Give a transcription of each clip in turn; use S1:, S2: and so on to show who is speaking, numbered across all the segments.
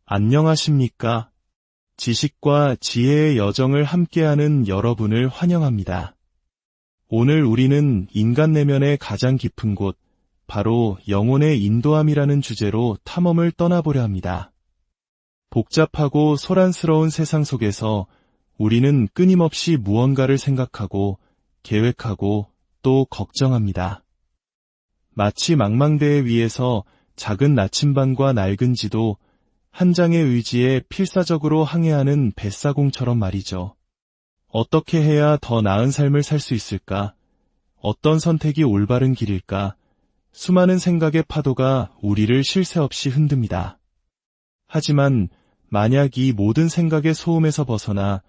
S1: 안녕하십니까? 지식과 지혜의 여정을 함께하는 여러분을 환영합니다. 오늘 우리는 인간 내면의 가장 깊은 곳, 바로 영혼의 인도함이라는 주제로 탐험을 떠나보려 합니다. 복잡하고 소란스러운 세상 속에서 우리는 끊임없이 무언가를 생각하고, 계획하고, 또 걱정합니다. 마치 망망대해 위에서 작은 나침반과 낡은 지도, 한 장의 의지에 필사적으로 항해하는 뱃사공처럼 말이죠. 어떻게 해야 더 나은 삶을 살 수 있을까? 어떤 선택이 올바른 길일까? 수많은 생각의 파도가 우리를 쉴 새 없이 흔듭니다. 하지만 만약 이 모든 생각의 소음에서 벗어나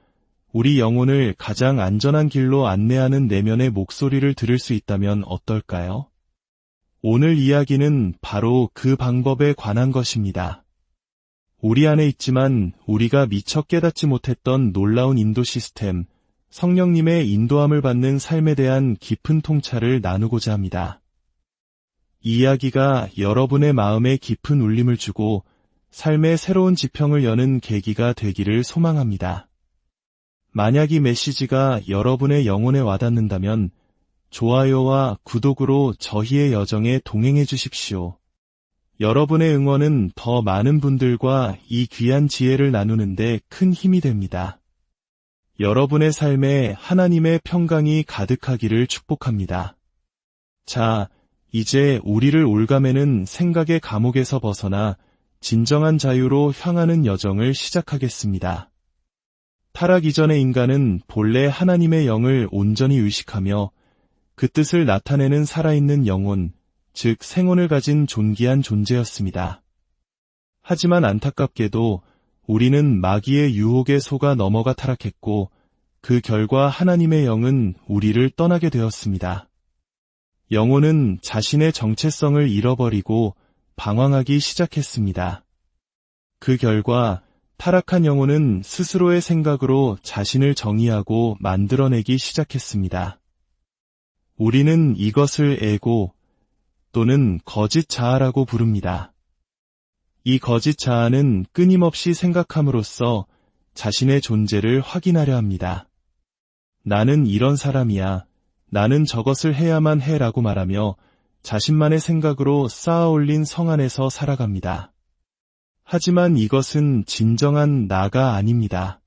S1: 우리 영혼을 가장 안전한 길로 안내하는 내면의 목소리를 들을 수 있다면 어떨까요? 오늘 이야기는 바로 그 방법에 관한 것입니다. 우리 안에 있지만 우리가 미처 깨닫지 못했던 놀라운 인도 시스템, 성령님의 인도함을 받는 삶에 대한 깊은 통찰을 나누고자 합니다. 이 이야기가 여러분의 마음에 깊은 울림을 주고 삶의 새로운 지평을 여는 계기가 되기를 소망합니다. 만약 이 메시지가 여러분의 영혼에 와닿는다면 좋아요와 구독으로 저희의 여정에 동행해 주십시오. 여러분의 응원은 더 많은 분들과 이 귀한 지혜를 나누는데 큰 힘이 됩니다. 여러분의 삶에 하나님의 평강이 가득하기를 축복합니다. 자, 이제 우리를 올가매는 생각의 감옥에서 벗어나 진정한 자유로 향하는 여정을 시작하겠습니다. 타락 이전의 인간은 본래 하나님의 영을 온전히 의식하며 그 뜻을 나타내는 살아있는 영혼, 즉 생혼을 가진 존귀한 존재였습니다. 하지만 안타깝게도 우리는 마귀의 유혹에 속아 넘어가 타락했고 그 결과 하나님의 영은 우리를 떠나게 되었습니다. 영혼은 자신의 정체성을 잃어버리고 방황하기 시작했습니다. 그 결과 타락한 영혼은 스스로의 생각으로 자신을 정의하고 만들어내기 시작했습니다. 우리는 이것을 에고 또는 거짓 자아라고 부릅니다. 이 거짓 자아는 끊임없이 생각함으로써 자신의 존재를 확인하려 합니다. 나는 이런 사람이야. 나는 저것을 해야만 해라고 말하며 자신만의 생각으로 쌓아올린 성 안에서 살아갑니다. 하지만 이것은 진정한 나가 아닙니다.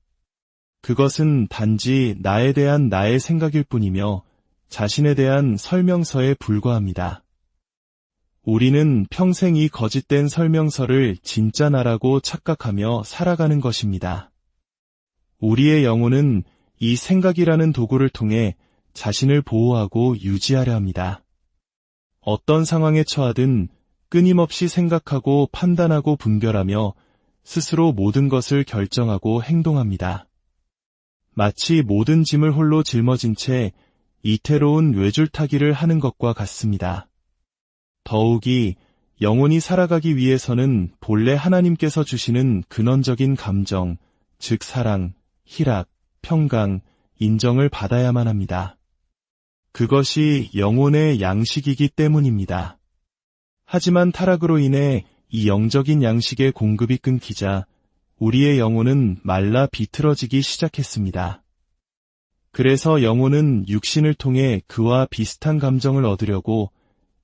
S1: 그것은 단지 나에 대한 나의 생각일 뿐이며 자신에 대한 설명서에 불과합니다. 우리는 평생 이 거짓된 설명서를 진짜 나라고 착각하며 살아가는 것입니다. 우리의 영혼은 이 생각이라는 도구를 통해 자신을 보호하고 유지하려 합니다. 어떤 상황에 처하든 끊임없이 생각하고 판단하고 분별하며 스스로 모든 것을 결정하고 행동합니다. 마치 모든 짐을 홀로 짊어진 채 이태로운 외줄타기를 하는 것과 같습니다. 더욱이 영혼이 살아가기 위해서는 본래 하나님께서 주시는 근원적인 감정, 즉 사랑, 희락, 평강, 인정을 받아야만 합니다. 그것이 영혼의 양식이기 때문입니다. 하지만 타락으로 인해 이 영적인 양식의 공급이 끊기자 우리의 영혼은 말라 비틀어지기 시작했습니다. 그래서 영혼은 육신을 통해 그와 비슷한 감정을 얻으려고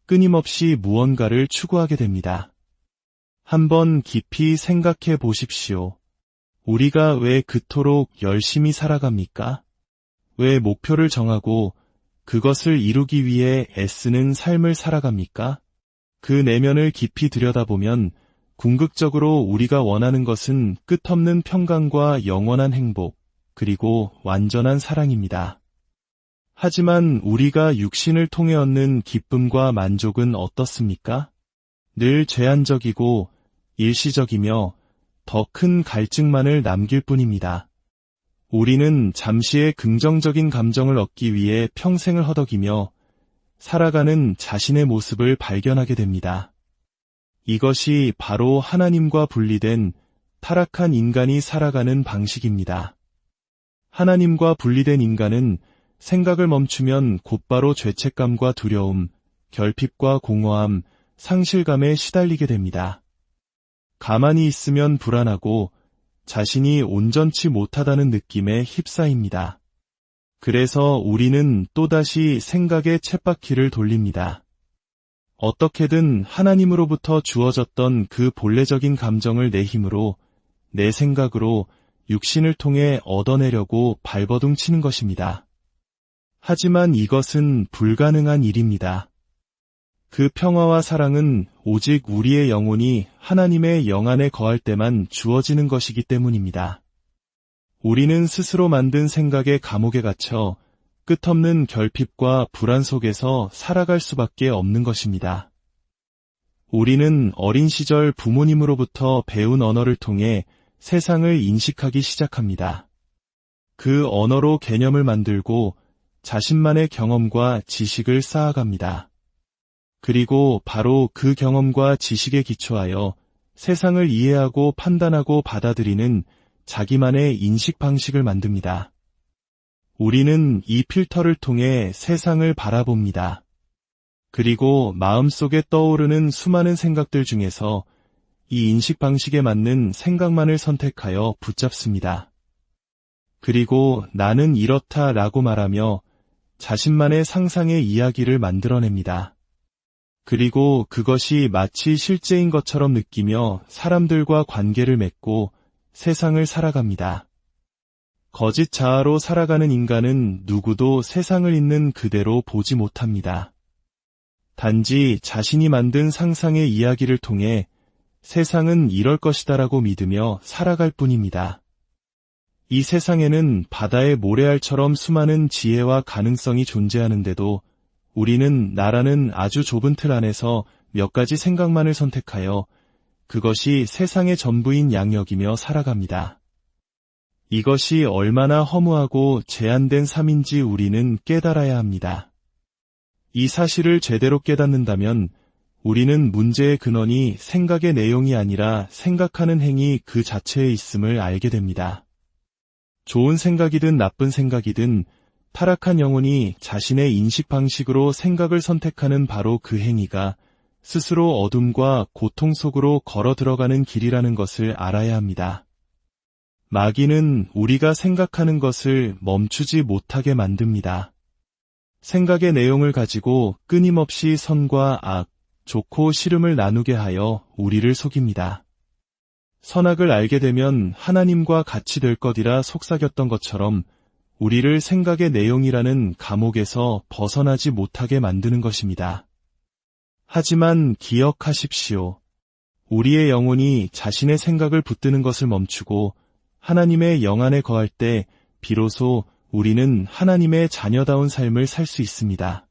S1: 끊임없이 무언가를 추구하게 됩니다. 한번 깊이 생각해 보십시오. 우리가 왜 그토록 열심히 살아갑니까? 왜 목표를 정하고 그것을 이루기 위해 애쓰는 삶을 살아갑니까? 그 내면을 깊이 들여다보면 궁극적으로 우리가 원하는 것은 끝없는 평강과 영원한 행복, 그리고 완전한 사랑입니다. 하지만 우리가 육신을 통해 얻는 기쁨과 만족은 어떻습니까? 늘 제한적이고 일시적이며 더 큰 갈증만을 남길 뿐입니다. 우리는 잠시의 긍정적인 감정을 얻기 위해 평생을 허덕이며 살아가는 자신의 모습을 발견하게 됩니다. 이것이 바로 하나님과 분리된 타락한 인간이 살아가는 방식입니다. 하나님과 분리된 인간은 생각을 멈추면 곧바로 죄책감과 두려움, 결핍과 공허함, 상실감에 시달리게 됩니다. 가만히 있으면 불안하고 자신이 온전치 못하다는 느낌에 휩싸입니다. 그래서 우리는 또다시 생각의 쳇바퀴를 돌립니다. 어떻게든 하나님으로부터 주어졌던 그 본래적인 감정을 내 힘으로, 내 생각으로 육신을 통해 얻어내려고 발버둥 치는 것입니다. 하지만 이것은 불가능한 일입니다. 그 평화와 사랑은 오직 우리의 영혼이 하나님의 영 안에 거할 때만 주어지는 것이기 때문입니다. 우리는 스스로 만든 생각의 감옥에 갇혀 끝없는 결핍과 불안 속에서 살아갈 수밖에 없는 것입니다. 우리는 어린 시절 부모님으로부터 배운 언어를 통해 세상을 인식하기 시작합니다. 그 언어로 개념을 만들고 자신만의 경험과 지식을 쌓아갑니다. 그리고 바로 그 경험과 지식에 기초하여 세상을 이해하고 판단하고 받아들이는 자기만의 인식 방식을 만듭니다. 우리는 이 필터를 통해 세상을 바라봅니다. 그리고 마음속에 떠오르는 수많은 생각들 중에서 이 인식 방식에 맞는 생각만을 선택하여 붙잡습니다. 그리고 나는 이렇다라고 말하며 자신만의 상상의 이야기를 만들어냅니다. 그리고 그것이 마치 실제인 것처럼 느끼며 사람들과 관계를 맺고 세상을 살아갑니다. 거짓 자아로 살아가는 인간은 누구도 세상을 있는 그대로 보지 못합니다. 단지 자신이 만든 상상의 이야기를 통해 세상은 이럴 것이다라고 믿으며 살아갈 뿐입니다. 이 세상에는 바다의 모래알처럼 수많은 지혜와 가능성이 존재하는데도 우리는 나라는 아주 좁은 틀 안에서 몇 가지 생각만을 선택하여 그것이 세상의 전부인 양 여기며 살아갑니다. 이것이 얼마나 허무하고 제한된 삶인지 우리는 깨달아야 합니다. 이 사실을 제대로 깨닫는다면 우리는 문제의 근원이 생각의 내용이 아니라 생각하는 행위 그 자체에 있음을 알게 됩니다. 좋은 생각이든 나쁜 생각이든 타락한 영혼이 자신의 인식 방식으로 생각을 선택하는 바로 그 행위가 스스로 어둠과 고통 속으로 걸어 들어가는 길이라는 것을 알아야 합니다. 마귀는 우리가 생각하는 것을 멈추지 못하게 만듭니다. 생각의 내용을 가지고 끊임없이 선과 악, 좋고 싫음을 나누게 하여 우리를 속입니다. 선악을 알게 되면 하나님과 같이 될 것이라 속삭였던 것처럼 우리를 생각의 내용이라는 감옥에서 벗어나지 못하게 만드는 것입니다. 하지만 기억하십시오. 우리의 영혼이 자신의 생각을 붙드는 것을 멈추고 하나님의 영 안에 거할 때 비로소 우리는 하나님의 자녀다운 삶을 살 수 있습니다.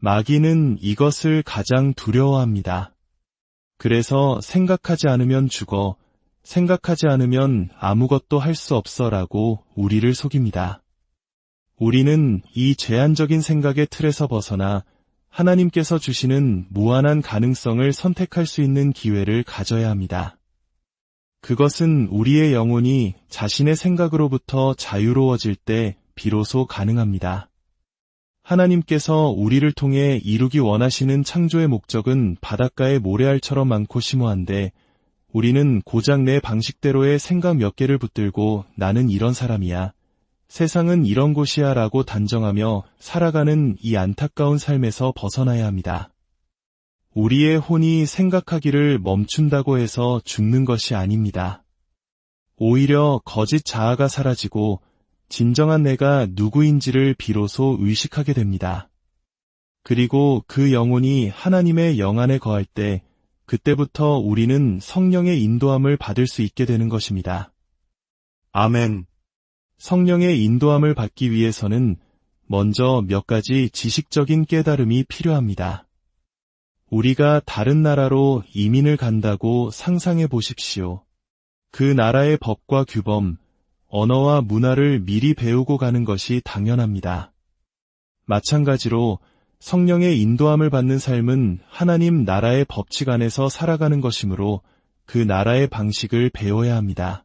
S1: 마귀는 이것을 가장 두려워합니다. 그래서 생각하지 않으면 죽어, 생각하지 않으면 아무것도 할 수 없어라고 우리를 속입니다. 우리는 이 제한적인 생각의 틀에서 벗어나 하나님께서 주시는 무한한 가능성을 선택할 수 있는 기회를 가져야 합니다. 그것은 우리의 영혼이 자신의 생각으로부터 자유로워질 때 비로소 가능합니다. 하나님께서 우리를 통해 이루기 원하시는 창조의 목적은 바닷가의 모래알처럼 많고 심오한데 우리는 고작 내 방식대로의 생각 몇 개를 붙들고 나는 이런 사람이야, 세상은 이런 곳이야 라고 단정하며 살아가는 이 안타까운 삶에서 벗어나야 합니다. 우리의 혼이 생각하기를 멈춘다고 해서 죽는 것이 아닙니다. 오히려 거짓 자아가 사라지고 진정한 내가 누구인지를 비로소 의식하게 됩니다. 그리고 그 영혼이 하나님의 영 안에 거할 때 그때부터 우리는 성령의 인도함을 받을 수 있게 되는 것입니다. 아멘. 성령의 인도함을 받기 위해서는 먼저 몇 가지 지식적인 깨달음이 필요합니다. 우리가 다른 나라로 이민을 간다고 상상해 보십시오. 그 나라의 법과 규범, 언어와 문화를 미리 배우고 가는 것이 당연합니다. 마찬가지로 성령의 인도함을 받는 삶은 하나님 나라의 법칙 안에서 살아가는 것이므로 그 나라의 방식을 배워야 합니다.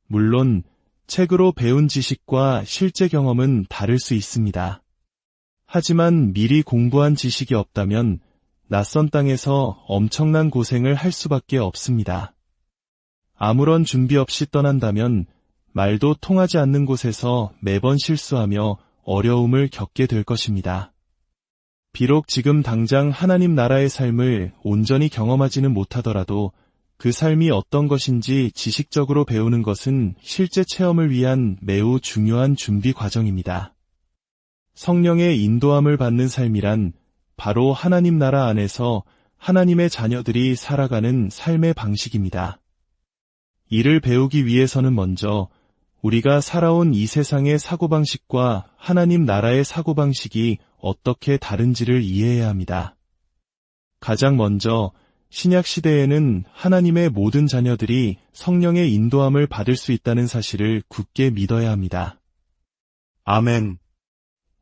S1: 물론 책으로 배운 지식과 실제 경험은 다를 수 있습니다. 하지만 미리 공부한 지식이 없다면 낯선 땅에서 엄청난 고생을 할 수밖에 없습니다. 아무런 준비 없이 떠난다면 말도 통하지 않는 곳에서 매번 실수하며 어려움을 겪게 될 것입니다. 비록 지금 당장 하나님 나라의 삶을 온전히 경험하지는 못하더라도 그 삶이 어떤 것인지 지식적으로 배우는 것은 실제 체험을 위한 매우 중요한 준비 과정입니다. 성령의 인도함을 받는 삶이란 바로 하나님 나라 안에서 하나님의 자녀들이 살아가는 삶의 방식입니다. 이를 배우기 위해서는 먼저 우리가 살아온 이 세상의 사고방식과 하나님 나라의 사고방식이 어떻게 다른지를 이해해야 합니다. 가장 먼저 신약 시대에는 하나님의 모든 자녀들이 성령의 인도함을 받을 수 있다는 사실을 굳게 믿어야 합니다. 아멘.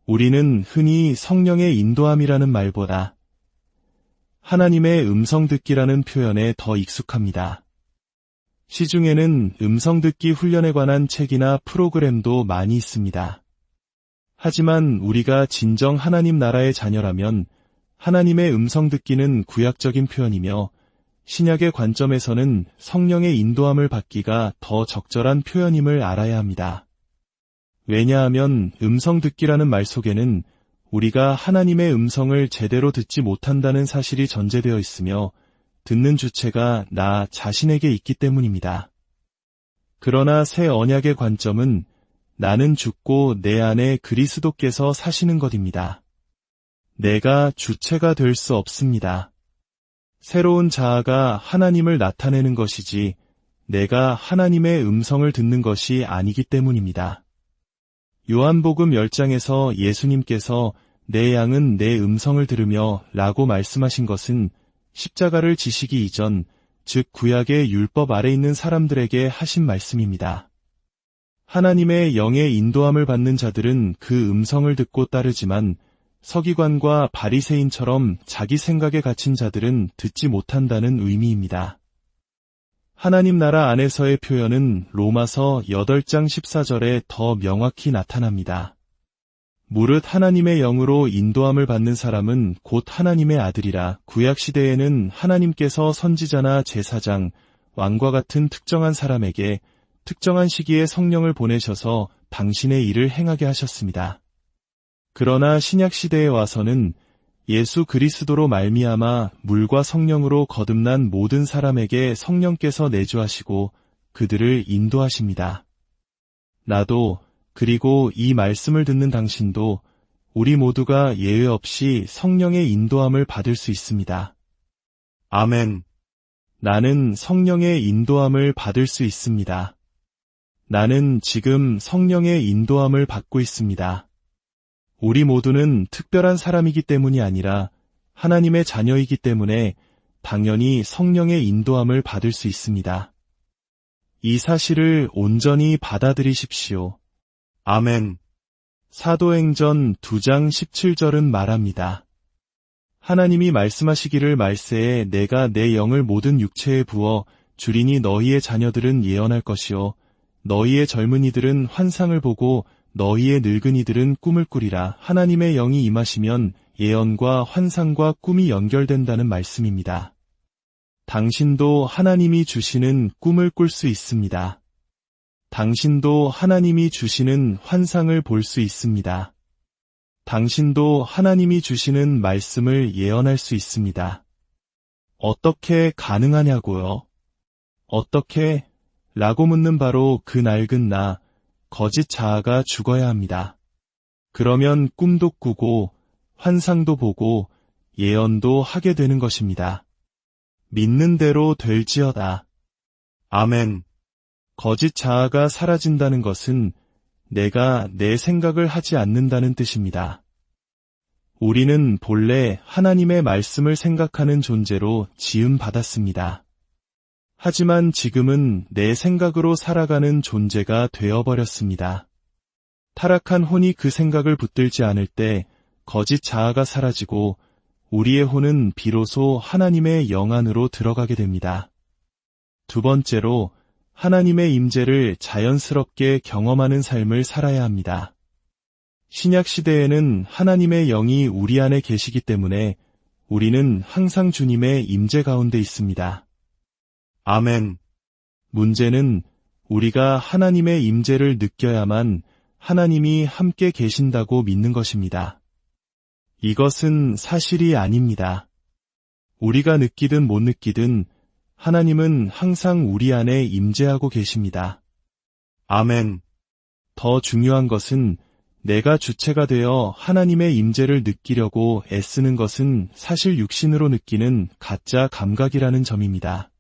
S1: 우리는 흔히 성령의 인도함이라는 말보다 하나님의 음성 듣기라는 표현에 더 익숙합니다. 시중에는 음성 듣기 훈련에 관한 책이나 프로그램도 많이 있습니다. 하지만 우리가 진정 하나님 나라의 자녀라면 하나님의 음성 듣기는 구약적인 표현이며 신약의 관점에서는 성령의 인도함을 받기가 더 적절한 표현임을 알아야 합니다. 왜냐하면 음성 듣기라는 말 속에는 우리가 하나님의 음성을 제대로 듣지 못한다는 사실이 전제되어 있으며 듣는 주체가 나 자신에게 있기 때문입니다. 그러나 새 언약의 관점은 나는 죽고 내 안에 그리스도께서 사시는 것입니다. 내가 주체가 될 수 없습니다. 새로운 자아가 하나님을 나타내는 것이지 내가 하나님의 음성을 듣는 것이 아니기 때문입니다. 요한복음 10장에서 예수님께서 내 양은 내 음성을 들으며 라고 말씀하신 것은 십자가를 지시기 이전, 즉 구약의 율법 아래 있는 사람들에게 하신 말씀입니다. 하나님의 영의 인도함을 받는 자들은 그 음성을 듣고 따르지만 서기관과 바리새인처럼 자기 생각에 갇힌 자들은 듣지 못한다는 의미입니다. 하나님 나라 안에서의 표현은 로마서 8장 14절에 더 명확히 나타납니다. 무릇 하나님의 영으로 인도함을 받는 사람은 곧 하나님의 아들이라. 구약시대에는 하나님께서 선지자나 제사장, 왕과 같은 특정한 사람에게 특정한 시기에 성령을 보내셔서 당신의 일을 행하게 하셨습니다. 그러나 신약시대에 와서는 예수 그리스도로 말미암아 물과 성령으로 거듭난 모든 사람에게 성령께서 내주하시고 그들을 인도하십니다. 나도 그리고 이 말씀을 듣는 당신도 우리 모두가 예외 없이 성령의 인도함을 받을 수 있습니다. 아멘. 나는 성령의 인도함을 받을 수 있습니다. 나는 지금 성령의 인도함을 받고 있습니다. 우리 모두는 특별한 사람이기 때문이 아니라 하나님의 자녀이기 때문에 당연히 성령의 인도함을 받을 수 있습니다. 이 사실을 온전히 받아들이십시오. 아멘. 사도행전 2장 17절은 말합니다. 하나님이 말씀하시기를 말세에 내가 내 영을 모든 육체에 부어 주리니 너희의 자녀들은 예언할 것이요 너희의 젊은이들은 환상을 보고 너희의 늙은이들은 꿈을 꾸리라. 하나님의 영이 임하시면 예언과 환상과 꿈이 연결된다는 말씀입니다. 당신도 하나님이 주시는 꿈을 꿀 수 있습니다. 당신도 하나님이 주시는 환상을 볼 수 있습니다. 당신도 하나님이 주시는 말씀을 예언할 수 있습니다. 어떻게 가능하냐고요? 어떻게? 라고 묻는 바로 그 낡은 나, 거짓 자아가 죽어야 합니다. 그러면 꿈도 꾸고 환상도 보고 예언도 하게 되는 것입니다. 믿는 대로 될지어다. 아멘. 거짓 자아가 사라진다는 것은 내가 내 생각을 하지 않는다는 뜻입니다. 우리는 본래 하나님의 말씀을 생각하는 존재로 지음받았습니다. 하지만 지금은 내 생각으로 살아가는 존재가 되어버렸습니다. 타락한 혼이 그 생각을 붙들지 않을 때 거짓 자아가 사라지고 우리의 혼은 비로소 하나님의 영 안으로 들어가게 됩니다. 두 번째로 하나님의 임재를 자연스럽게 경험하는 삶을 살아야 합니다. 신약 시대에는 하나님의 영이 우리 안에 계시기 때문에 우리는 항상 주님의 임재 가운데 있습니다.
S2: 아멘.
S1: 문제는 우리가 하나님의 임재를 느껴야만 하나님이 함께 계신다고 믿는 것입니다. 이것은 사실이 아닙니다. 우리가 느끼든 못 느끼든 하나님은 항상 우리 안에 임재하고 계십니다.
S2: 아멘.
S1: 더 중요한 것은 내가 주체가 되어 하나님의 임재를 느끼려고 애쓰는 것은 사실 육신으로 느끼는 가짜 감각이라는 점입니다.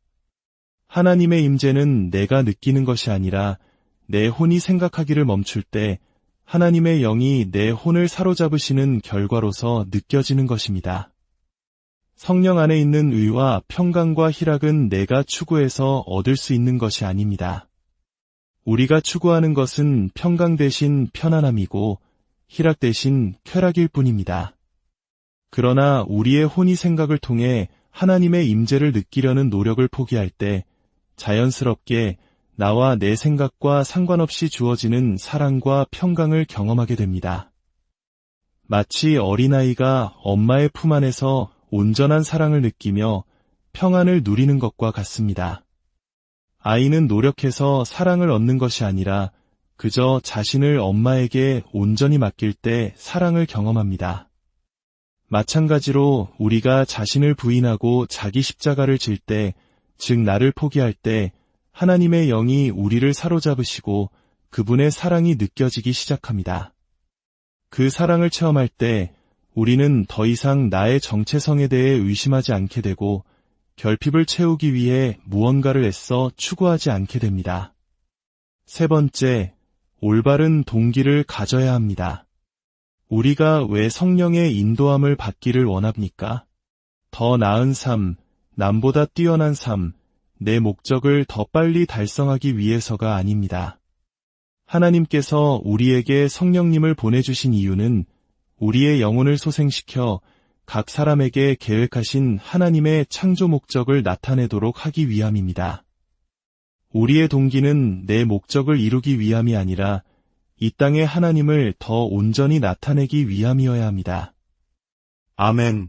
S1: 하나님의 임재는 내가 느끼는 것이 아니라 내 혼이 생각하기를 멈출 때 하나님의 영이 내 혼을 사로잡으시는 결과로서 느껴지는 것입니다. 성령 안에 있는 의와 평강과 희락은 내가 추구해서 얻을 수 있는 것이 아닙니다. 우리가 추구하는 것은 평강 대신 편안함이고 희락 대신 쾌락일 뿐입니다. 그러나 우리의 혼이 생각을 통해 하나님의 임재를 느끼려는 노력을 포기할 때 자연스럽게 나와 내 생각과 상관없이 주어지는 사랑과 평강을 경험하게 됩니다. 마치 어린아이가 엄마의 품 안에서 온전한 사랑을 느끼며 평안을 누리는 것과 같습니다. 아이는 노력해서 사랑을 얻는 것이 아니라 그저 자신을 엄마에게 온전히 맡길 때 사랑을 경험합니다. 마찬가지로 우리가 자신을 부인하고 자기 십자가를 질 때, 즉 나를 포기할 때 하나님의 영이 우리를 사로잡으시고 그분의 사랑이 느껴지기 시작합니다. 그 사랑을 체험할 때 우리는 더 이상 나의 정체성에 대해 의심하지 않게 되고 결핍을 채우기 위해 무언가를 애써 추구하지 않게 됩니다. 세 번째, 올바른 동기를 가져야 합니다. 우리가 왜 성령의 인도함을 받기를 원합니까? 더 나은 삶, 남보다 뛰어난 삶, 내 목적을 더 빨리 달성하기 위해서가 아닙니다. 하나님께서 우리에게 성령님을 보내주신 이유는 우리의 영혼을 소생시켜 각 사람에게 계획하신 하나님의 창조 목적을 나타내도록 하기 위함입니다. 우리의 동기는 내 목적을 이루기 위함이 아니라 이 땅에 하나님을 더 온전히 나타내기 위함이어야 합니다.
S2: 아멘.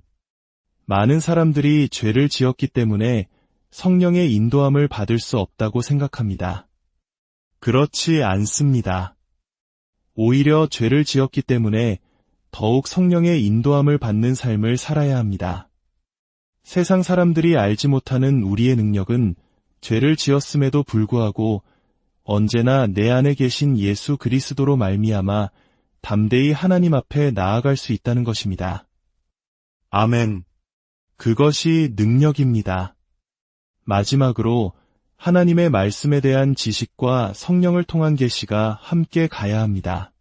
S1: 많은 사람들이 죄를 지었기 때문에 성령의 인도함을 받을 수 없다고 생각합니다. 그렇지 않습니다. 오히려 죄를 지었기 때문에 더욱 성령의 인도함을 받는 삶을 살아야 합니다. 세상 사람들이 알지 못하는 우리의 능력은 죄를 지었음에도 불구하고 언제나 내 안에 계신 예수 그리스도로 말미암아 담대히 하나님 앞에 나아갈 수 있다는 것입니다.
S2: 아멘.
S1: 그것이 능력입니다. 마지막으로 하나님의 말씀에 대한 지식과 성령을 통한 계시가 함께 가야 합니다.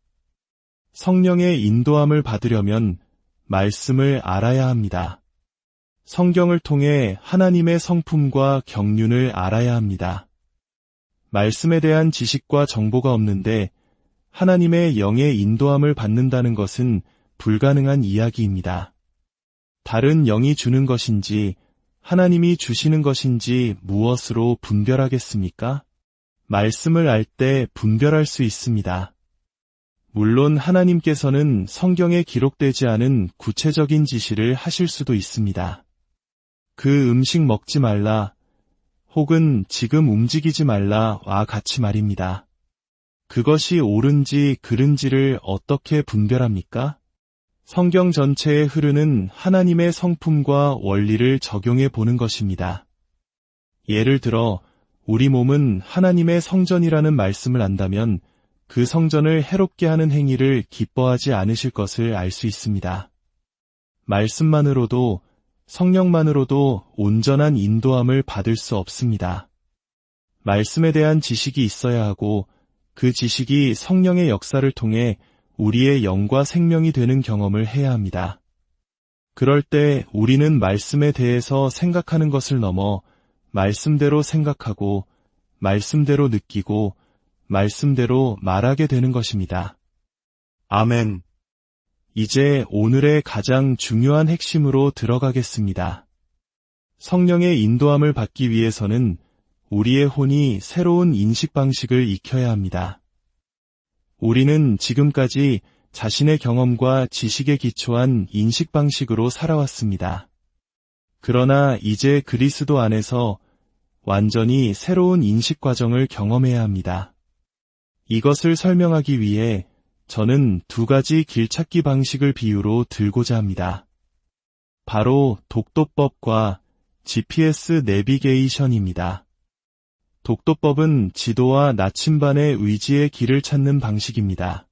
S1: 성령의 인도함을 받으려면 말씀을 알아야 합니다. 성경을 통해 하나님의 성품과 경륜을 알아야 합니다. 말씀에 대한 지식과 정보가 없는데 하나님의 영의 인도함을 받는다는 것은 불가능한 이야기입니다. 다른 영이 주는 것인지 하나님이 주시는 것인지 무엇으로 분별하겠습니까? 말씀을 알 때 분별할 수 있습니다. 물론 하나님께서는 성경에 기록되지 않은 구체적인 지시를 하실 수도 있습니다. 그 음식 먹지 말라, 혹은 지금 움직이지 말라와 같이 말입니다. 그것이 옳은지 그른지를 어떻게 분별합니까? 성경 전체에 흐르는 하나님의 성품과 원리를 적용해 보는 것입니다. 예를 들어 우리 몸은 하나님의 성전이라는 말씀을 안다면 그 성전을 해롭게 하는 행위를 기뻐하지 않으실 것을 알 수 있습니다. 말씀만으로도 성령만으로도 온전한 인도함을 받을 수 없습니다. 말씀에 대한 지식이 있어야 하고 그 지식이 성령의 역사를 통해 우리의 영과 생명이 되는 경험을 해야 합니다. 그럴 때 우리는 말씀에 대해서 생각하는 것을 넘어 말씀대로 생각하고 말씀대로 느끼고 말씀대로 말하게 되는 것입니다.
S2: 아멘.
S1: 이제 오늘의 가장 중요한 핵심으로 들어가겠습니다. 성령의 인도함을 받기 위해서는 우리의 혼이 새로운 인식 방식을 익혀야 합니다. 우리는 지금까지 자신의 경험과 지식에 기초한 인식 방식으로 살아왔습니다. 그러나 이제 그리스도 안에서 완전히 새로운 인식 과정을 경험해야 합니다. 이것을 설명하기 위해 저는 두 가지 길찾기 방식을 비유로 들고자 합니다. 바로 독도법과 GPS 내비게이션입니다. 독도법은 지도와 나침반의 의지의 길을 찾는 방식입니다.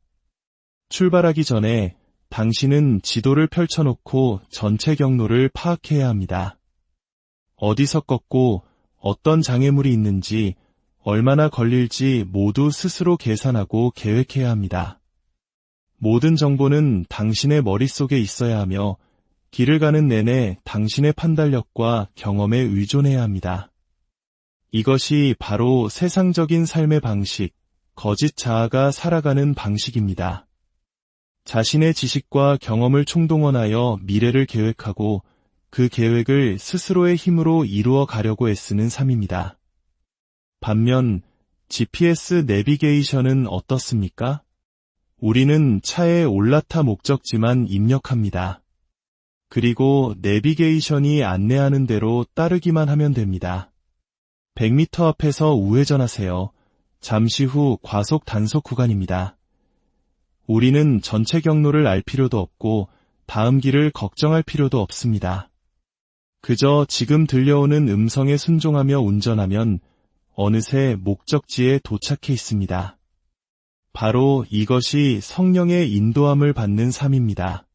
S1: 출발하기 전에 당신은 지도를 펼쳐놓고 전체 경로를 파악해야 합니다. 어디서 꺾고 어떤 장애물이 있는지, 얼마나 걸릴지 모두 스스로 계산하고 계획해야 합니다. 모든 정보는 당신의 머릿속에 있어야 하며 길을 가는 내내 당신의 판단력과 경험에 의존해야 합니다. 이것이 바로 세상적인 삶의 방식, 거짓 자아가 살아가는 방식입니다. 자신의 지식과 경험을 총동원하여 미래를 계획하고 그 계획을 스스로의 힘으로 이루어 가려고 애쓰는 삶입니다. 반면 GPS 내비게이션은 어떻습니까? 우리는 차에 올라타 목적지만 입력합니다. 그리고 내비게이션이 안내하는 대로 따르기만 하면 됩니다. 100m 앞에서 우회전하세요. 잠시 후 과속 단속 구간입니다. 우리는 전체 경로를 알 필요도 없고 다음 길을 걱정할 필요도 없습니다. 그저 지금 들려오는 음성에 순종하며 운전하면 어느새 목적지에 도착해 있습니다. 바로 이것이 성령의 인도함을 받는 삶입니다.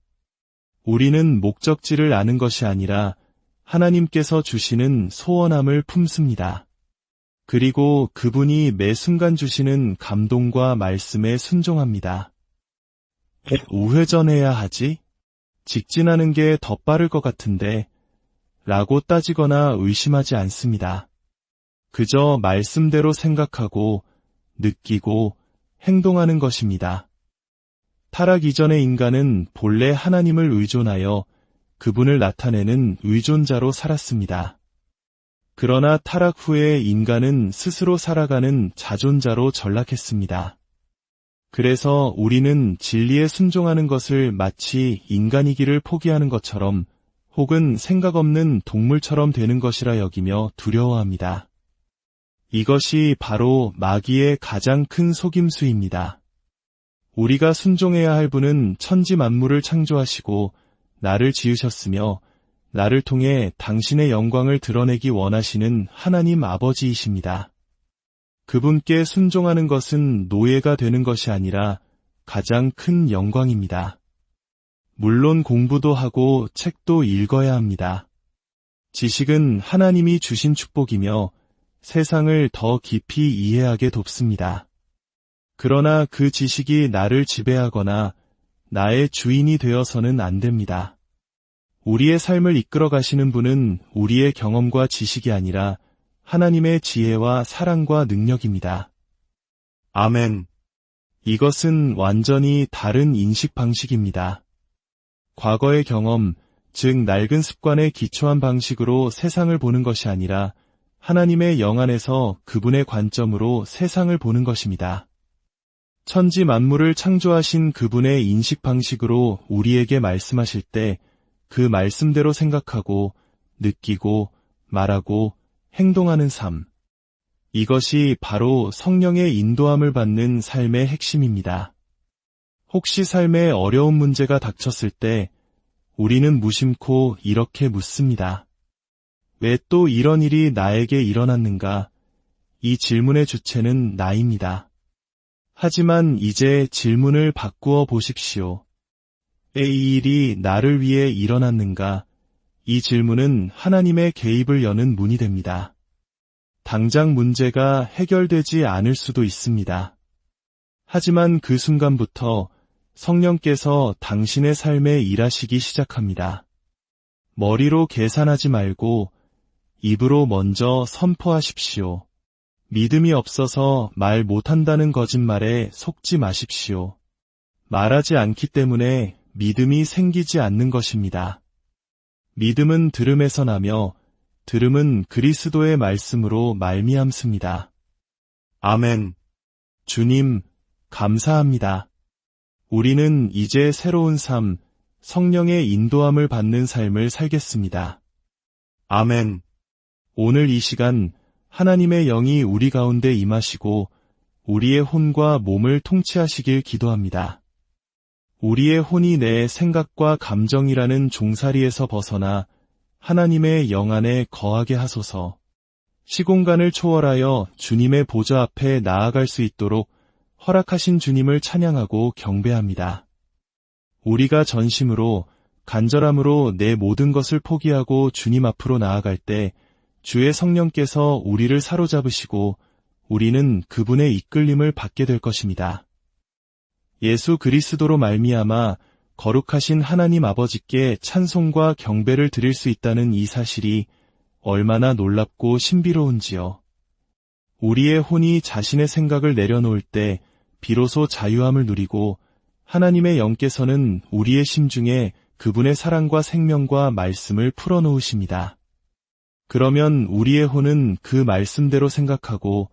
S1: 우리는 목적지를 아는 것이 아니라 하나님께서 주시는 소원함을 품습니다. 그리고 그분이 매 순간 주시는 감동과 말씀에 순종합니다. 우회전해야 하지? 직진하는 게 더 빠를 것 같은데 라고 따지거나 의심하지 않습니다. 그저 말씀대로 생각하고 느끼고 행동하는 것입니다. 타락 이전의 인간은 본래 하나님을 의존하여 그분을 나타내는 의존자로 살았습니다. 그러나 타락 후에 인간은 스스로 살아가는 자존자로 전락했습니다. 그래서 우리는 진리에 순종하는 것을 마치 인간이기를 포기하는 것처럼 혹은 생각 없는 동물처럼 되는 것이라 여기며 두려워합니다. 이것이 바로 마귀의 가장 큰 속임수입니다. 우리가 순종해야 할 분은 천지 만물을 창조하시고 나를 지으셨으며 나를 통해 당신의 영광을 드러내기 원하시는 하나님 아버지이십니다. 그분께 순종하는 것은 노예가 되는 것이 아니라 가장 큰 영광입니다. 물론 공부도 하고 책도 읽어야 합니다. 지식은 하나님이 주신 축복이며 세상을 더 깊이 이해하게 돕습니다. 그러나 그 지식이 나를 지배하거나 나의 주인이 되어서는 안 됩니다. 우리의 삶을 이끌어 가시는 분은 우리의 경험과 지식이 아니라 하나님의 지혜와 사랑과 능력입니다.
S2: 아멘.
S1: 이것은 완전히 다른 인식 방식입니다. 과거의 경험, 즉 낡은 습관에 기초한 방식으로 세상을 보는 것이 아니라 하나님의 영 안에서 그분의 관점으로 세상을 보는 것입니다. 천지 만물을 창조하신 그분의 인식 방식으로 우리에게 말씀하실 때 그 말씀대로 생각하고 느끼고 말하고 행동하는 삶. 이것이 바로 성령의 인도함을 받는 삶의 핵심입니다. 혹시 삶에 어려운 문제가 닥쳤을 때 우리는 무심코 이렇게 묻습니다. 왜 또 이런 일이 나에게 일어났는가? 이 질문의 주체는 나입니다. 하지만 이제 질문을 바꾸어 보십시오. 왜 이 일이 나를 위해 일어났는가? 이 질문은 하나님의 개입을 여는 문이 됩니다. 당장 문제가 해결되지 않을 수도 있습니다. 하지만 그 순간부터 성령께서 당신의 삶에 일하시기 시작합니다. 머리로 계산하지 말고 입으로 먼저 선포하십시오. 믿음이 없어서 말 못한다는 거짓말에 속지 마십시오. 말하지 않기 때문에 믿음이 생기지 않는 것입니다. 믿음은 들음에서 나며 들음은 그리스도의 말씀으로 말미암습니다.
S2: 아멘.
S1: 주님, 감사합니다. 우리는 이제 새로운 삶, 성령의 인도함을 받는 삶을 살겠습니다.
S2: 아멘.
S1: 오늘 이 시간 하나님의 영이 우리 가운데 임하시고 우리의 혼과 몸을 통치하시길 기도합니다. 우리의 혼이 내 생각과 감정이라는 종살이에서 벗어나 하나님의 영 안에 거하게 하소서. 시공간을 초월하여 주님의 보좌 앞에 나아갈 수 있도록 허락하신 주님을 찬양하고 경배합니다. 우리가 전심으로 간절함으로 내 모든 것을 포기하고 주님 앞으로 나아갈 때 주의 성령께서 우리를 사로잡으시고 우리는 그분의 이끌림을 받게 될 것입니다. 예수 그리스도로 말미암아 거룩하신 하나님 아버지께 찬송과 경배를 드릴 수 있다는 이 사실이 얼마나 놀랍고 신비로운지요. 우리의 혼이 자신의 생각을 내려놓을 때 비로소 자유함을 누리고 하나님의 영께서는 우리의 심중에 그분의 사랑과 생명과 말씀을 풀어놓으십니다. 그러면 우리의 혼은 그 말씀대로 생각하고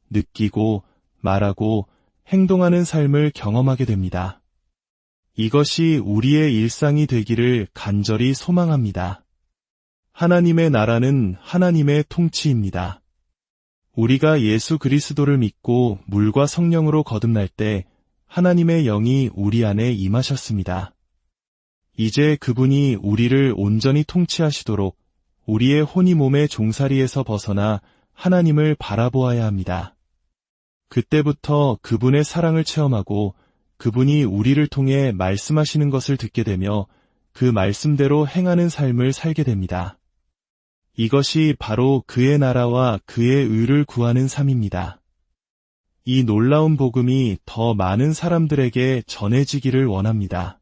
S1: 느끼고 말하고 행동하는 삶을 경험하게 됩니다. 이것이 우리의 일상이 되기를 간절히 소망합니다. 하나님의 나라는 하나님의 통치입니다. 우리가 예수 그리스도를 믿고 물과 성령으로 거듭날 때 하나님의 영이 우리 안에 임하셨습니다. 이제 그분이 우리를 온전히 통치하시도록 우리의 혼이 몸의 종살이에서 벗어나 하나님을 바라보아야 합니다. 그때부터 그분의 사랑을 체험하고 그분이 우리를 통해 말씀하시는 것을 듣게 되며 그 말씀대로 행하는 삶을 살게 됩니다. 이것이 바로 그의 나라와 그의 의를 구하는 삶입니다. 이 놀라운 복음이 더 많은 사람들에게 전해지기를 원합니다.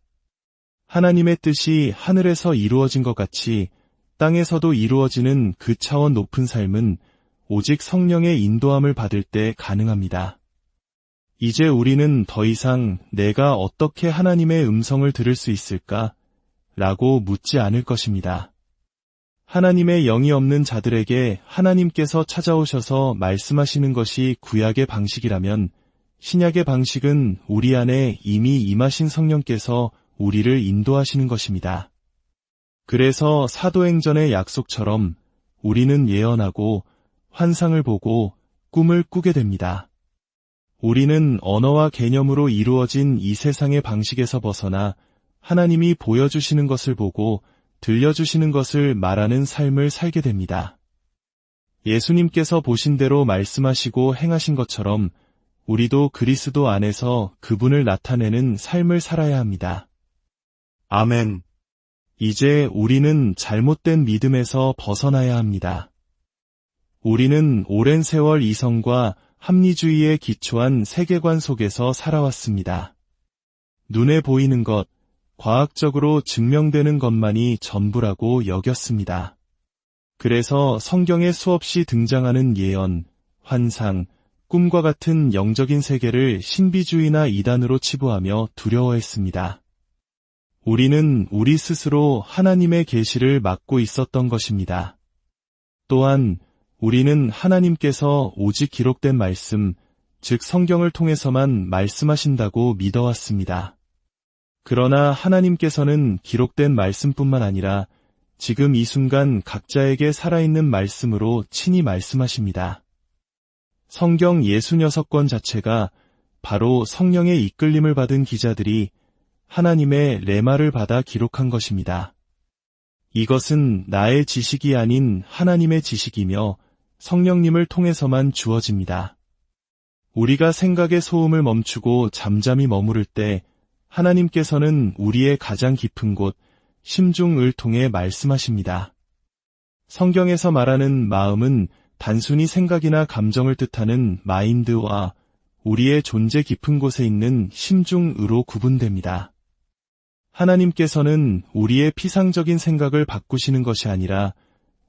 S1: 하나님의 뜻이 하늘에서 이루어진 것 같이 땅에서도 이루어지는 그 차원 높은 삶은 오직 성령의 인도함을 받을 때 가능합니다. 이제 우리는 더 이상 내가 어떻게 하나님의 음성을 들을 수 있을까? 라고 묻지 않을 것입니다. 하나님의 영이 없는 자들에게 하나님께서 찾아오셔서 말씀하시는 것이 구약의 방식이라면 신약의 방식은 우리 안에 이미 임하신 성령께서 우리를 인도하시는 것입니다. 그래서 사도행전의 약속처럼 우리는 예언하고 환상을 보고 꿈을 꾸게 됩니다. 우리는 언어와 개념으로 이루어진 이 세상의 방식에서 벗어나 하나님이 보여주시는 것을 보고 들려주시는 것을 말하는 삶을 살게 됩니다. 예수님께서 보신 대로 말씀하시고 행하신 것처럼 우리도 그리스도 안에서 그분을 나타내는 삶을 살아야 합니다.
S2: 아멘.
S1: 이제 우리는 잘못된 믿음에서 벗어나야 합니다. 우리는 오랜 세월 이성과 합리주의에 기초한 세계관 속에서 살아왔습니다. 눈에 보이는 것, 과학적으로 증명되는 것만이 전부라고 여겼습니다. 그래서 성경에 수없이 등장하는 예언, 환상, 꿈과 같은 영적인 세계를 신비주의나 이단으로 치부하며 두려워했습니다. 우리는 우리 스스로 하나님의 계시를 막고 있었던 것입니다. 또한 우리는 하나님께서 오직 기록된 말씀, 즉 성경을 통해서만 말씀하신다고 믿어왔습니다. 그러나 하나님께서는 기록된 말씀뿐만 아니라 지금 이 순간 각자에게 살아있는 말씀으로 친히 말씀하십니다. 성경 66권 자체가 바로 성령의 이끌림을 받은 기자들이 하나님의 레마를 받아 기록한 것입니다. 이것은 나의 지식이 아닌 하나님의 지식이며 성령님을 통해서만 주어집니다. 우리가 생각의 소음을 멈추고 잠잠히 머무를 때 하나님께서는 우리의 가장 깊은 곳, 심중을 통해 말씀하십니다. 성경에서 말하는 마음은 단순히 생각이나 감정을 뜻하는 마인드와 우리의 존재 깊은 곳에 있는 심중으로 구분됩니다. 하나님께서는 우리의 피상적인 생각을 바꾸시는 것이 아니라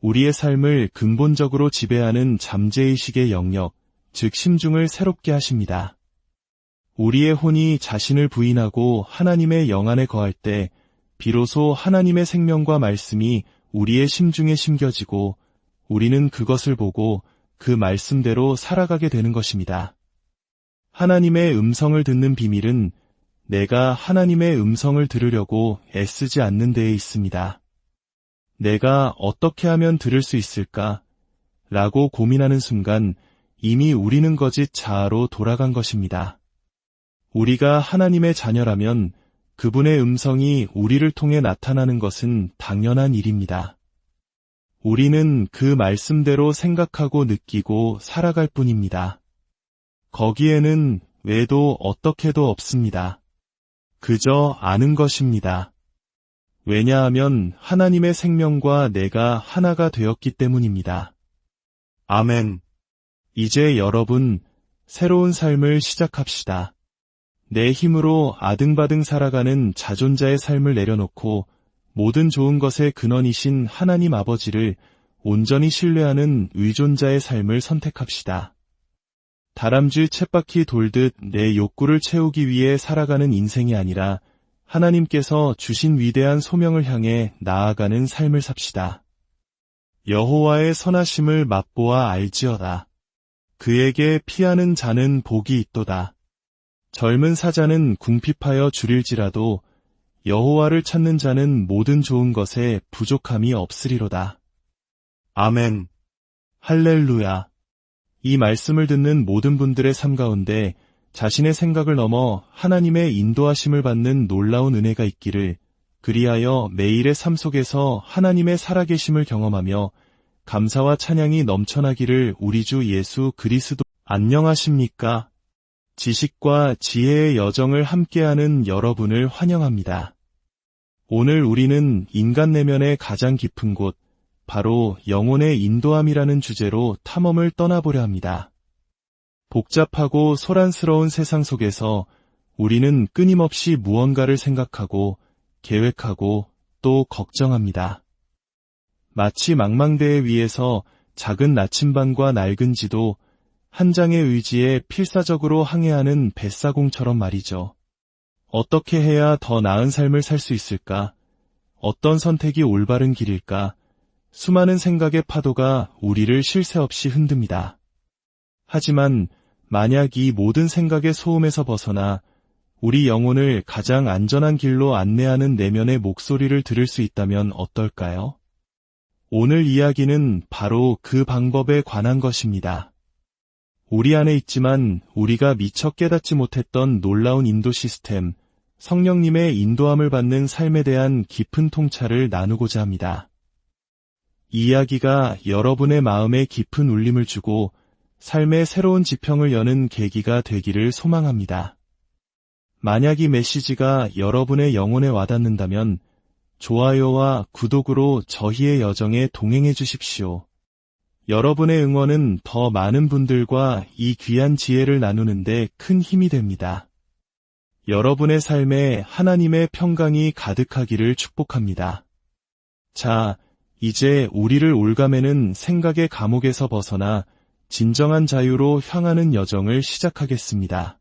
S1: 우리의 삶을 근본적으로 지배하는 잠재의식의 영역, 즉 심중을 새롭게 하십니다. 우리의 혼이 자신을 부인하고 하나님의 영 안에 거할 때 비로소 하나님의 생명과 말씀이 우리의 심중에 심겨지고 우리는 그것을 보고 그 말씀대로 살아가게 되는 것입니다. 하나님의 음성을 듣는 비밀은 내가 하나님의 음성을 들으려고 애쓰지 않는 데에 있습니다. 내가 어떻게 하면 들을 수 있을까? 라고 고민하는 순간 이미 우리는 거짓 자아로 돌아간 것입니다. 우리가 하나님의 자녀라면 그분의 음성이 우리를 통해 나타나는 것은 당연한 일입니다. 우리는 그 말씀대로 생각하고 느끼고 살아갈 뿐입니다. 거기에는 왜도 어떻게도 없습니다. 그저 아는 것입니다. 왜냐하면 하나님의 생명과 내가 하나가 되었기 때문입니다.
S2: 아멘.
S1: 이제 여러분, 새로운 삶을 시작합시다. 내 힘으로 아등바등 살아가는 자존자의 삶을 내려놓고 모든 좋은 것의 근원이신 하나님 아버지를 온전히 신뢰하는 의존자의 삶을 선택합시다. 다람쥐 쳇바퀴 돌듯 내 욕구를 채우기 위해 살아가는 인생이 아니라 하나님께서 주신 위대한 소명을 향해 나아가는 삶을 삽시다. 여호와의 선하심을 맛보아 알지어다. 그에게 피하는 자는 복이 있도다. 젊은 사자는 궁핍하여 주릴지라도 여호와를 찾는 자는 모든 좋은 것에 부족함이 없으리로다.
S2: 아멘.
S1: 할렐루야. 이 말씀을 듣는 모든 분들의 삶 가운데 자신의 생각을 넘어 하나님의 인도하심을 받는 놀라운 은혜가 있기를, 그리하여 매일의 삶 속에서 하나님의 살아계심을 경험하며 감사와 찬양이 넘쳐나기를 우리 주 예수 그리스도. 안녕하십니까? 지식과 지혜의 여정을 함께하는 여러분을 환영합니다. 오늘 우리는 인간 내면의 가장 깊은 곳, 바로 영혼의 인도함이라는 주제로 탐험을 떠나보려 합니다. 복잡하고 소란스러운 세상 속에서 우리는 끊임없이 무언가를 생각하고 계획하고 또 걱정합니다. 마치 망망대해 위에서 작은 나침반과 낡은 지도 한 장의 의지에 필사적으로 항해하는 뱃사공처럼 말이죠. 어떻게 해야 더 나은 삶을 살 수 있을까? 어떤 선택이 올바른 길일까? 수많은 생각의 파도가 우리를 쉴 새 없이 흔듭니다. 하지만 만약 이 모든 생각의 소음에서 벗어나 우리 영혼을 가장 안전한 길로 안내하는 내면의 목소리를 들을 수 있다면 어떨까요? 오늘 이야기는 바로 그 방법에 관한 것입니다. 우리 안에 있지만 우리가 미처 깨닫지 못했던 놀라운 인도 시스템, 성령님의 인도함을 받는 삶에 대한 깊은 통찰을 나누고자 합니다. 이 이야기가 여러분의 마음에 깊은 울림을 주고 삶의 새로운 지평을 여는 계기가 되기를 소망합니다. 만약 이 메시지가 여러분의 영혼에 와닿는다면 좋아요와 구독으로 저희의 여정에 동행해 주십시오. 여러분의 응원은 더 많은 분들과 이 귀한 지혜를 나누는데 큰 힘이 됩니다. 여러분의 삶에 하나님의 평강이 가득하기를 축복합니다. 자, 이제 우리를 올가매는 생각의 감옥에서 벗어나 진정한 자유로 향하는 여정을 시작하겠습니다.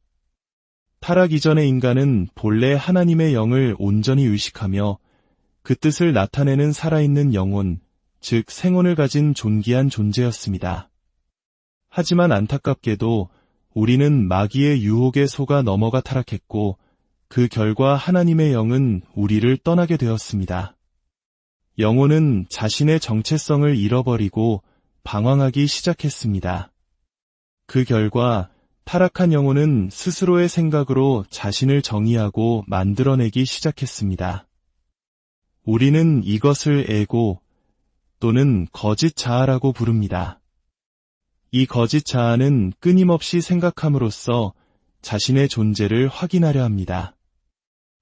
S1: 타락 이전의 인간은 본래 하나님의 영을 온전히 의식하며 그 뜻을 나타내는 살아있는 영혼, 즉 생혼을 가진 존귀한 존재였습니다. 하지만 안타깝게도 우리는 마귀의 유혹에 속아 넘어가 타락했고 그 결과 하나님의 영은 우리를 떠나게 되었습니다. 영혼은 자신의 정체성을 잃어버리고 방황하기 시작했습니다. 그 결과 타락한 영혼은 스스로의 생각으로 자신을 정의하고 만들어내기 시작했습니다. 우리는 이것을 에고 또는 거짓 자아라고 부릅니다. 이 거짓 자아는 끊임없이 생각함으로써 자신의 존재를 확인하려 합니다.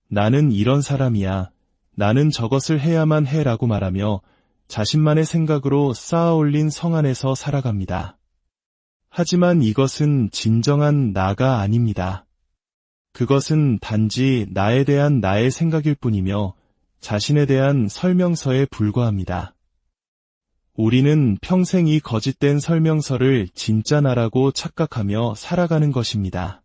S1: 나는 이런 사람이야. 나는 저것을 해야만 해라고 말하며 자신만의 생각으로 쌓아올린 성 안에서 살아갑니다. 하지만 이것은 진정한 나가 아닙니다. 그것은 단지 나에 대한 나의 생각일 뿐이며 자신에 대한 설명서에 불과합니다. 우리는 평생 이 거짓된 설명서를 진짜 나라고 착각하며 살아가는 것입니다.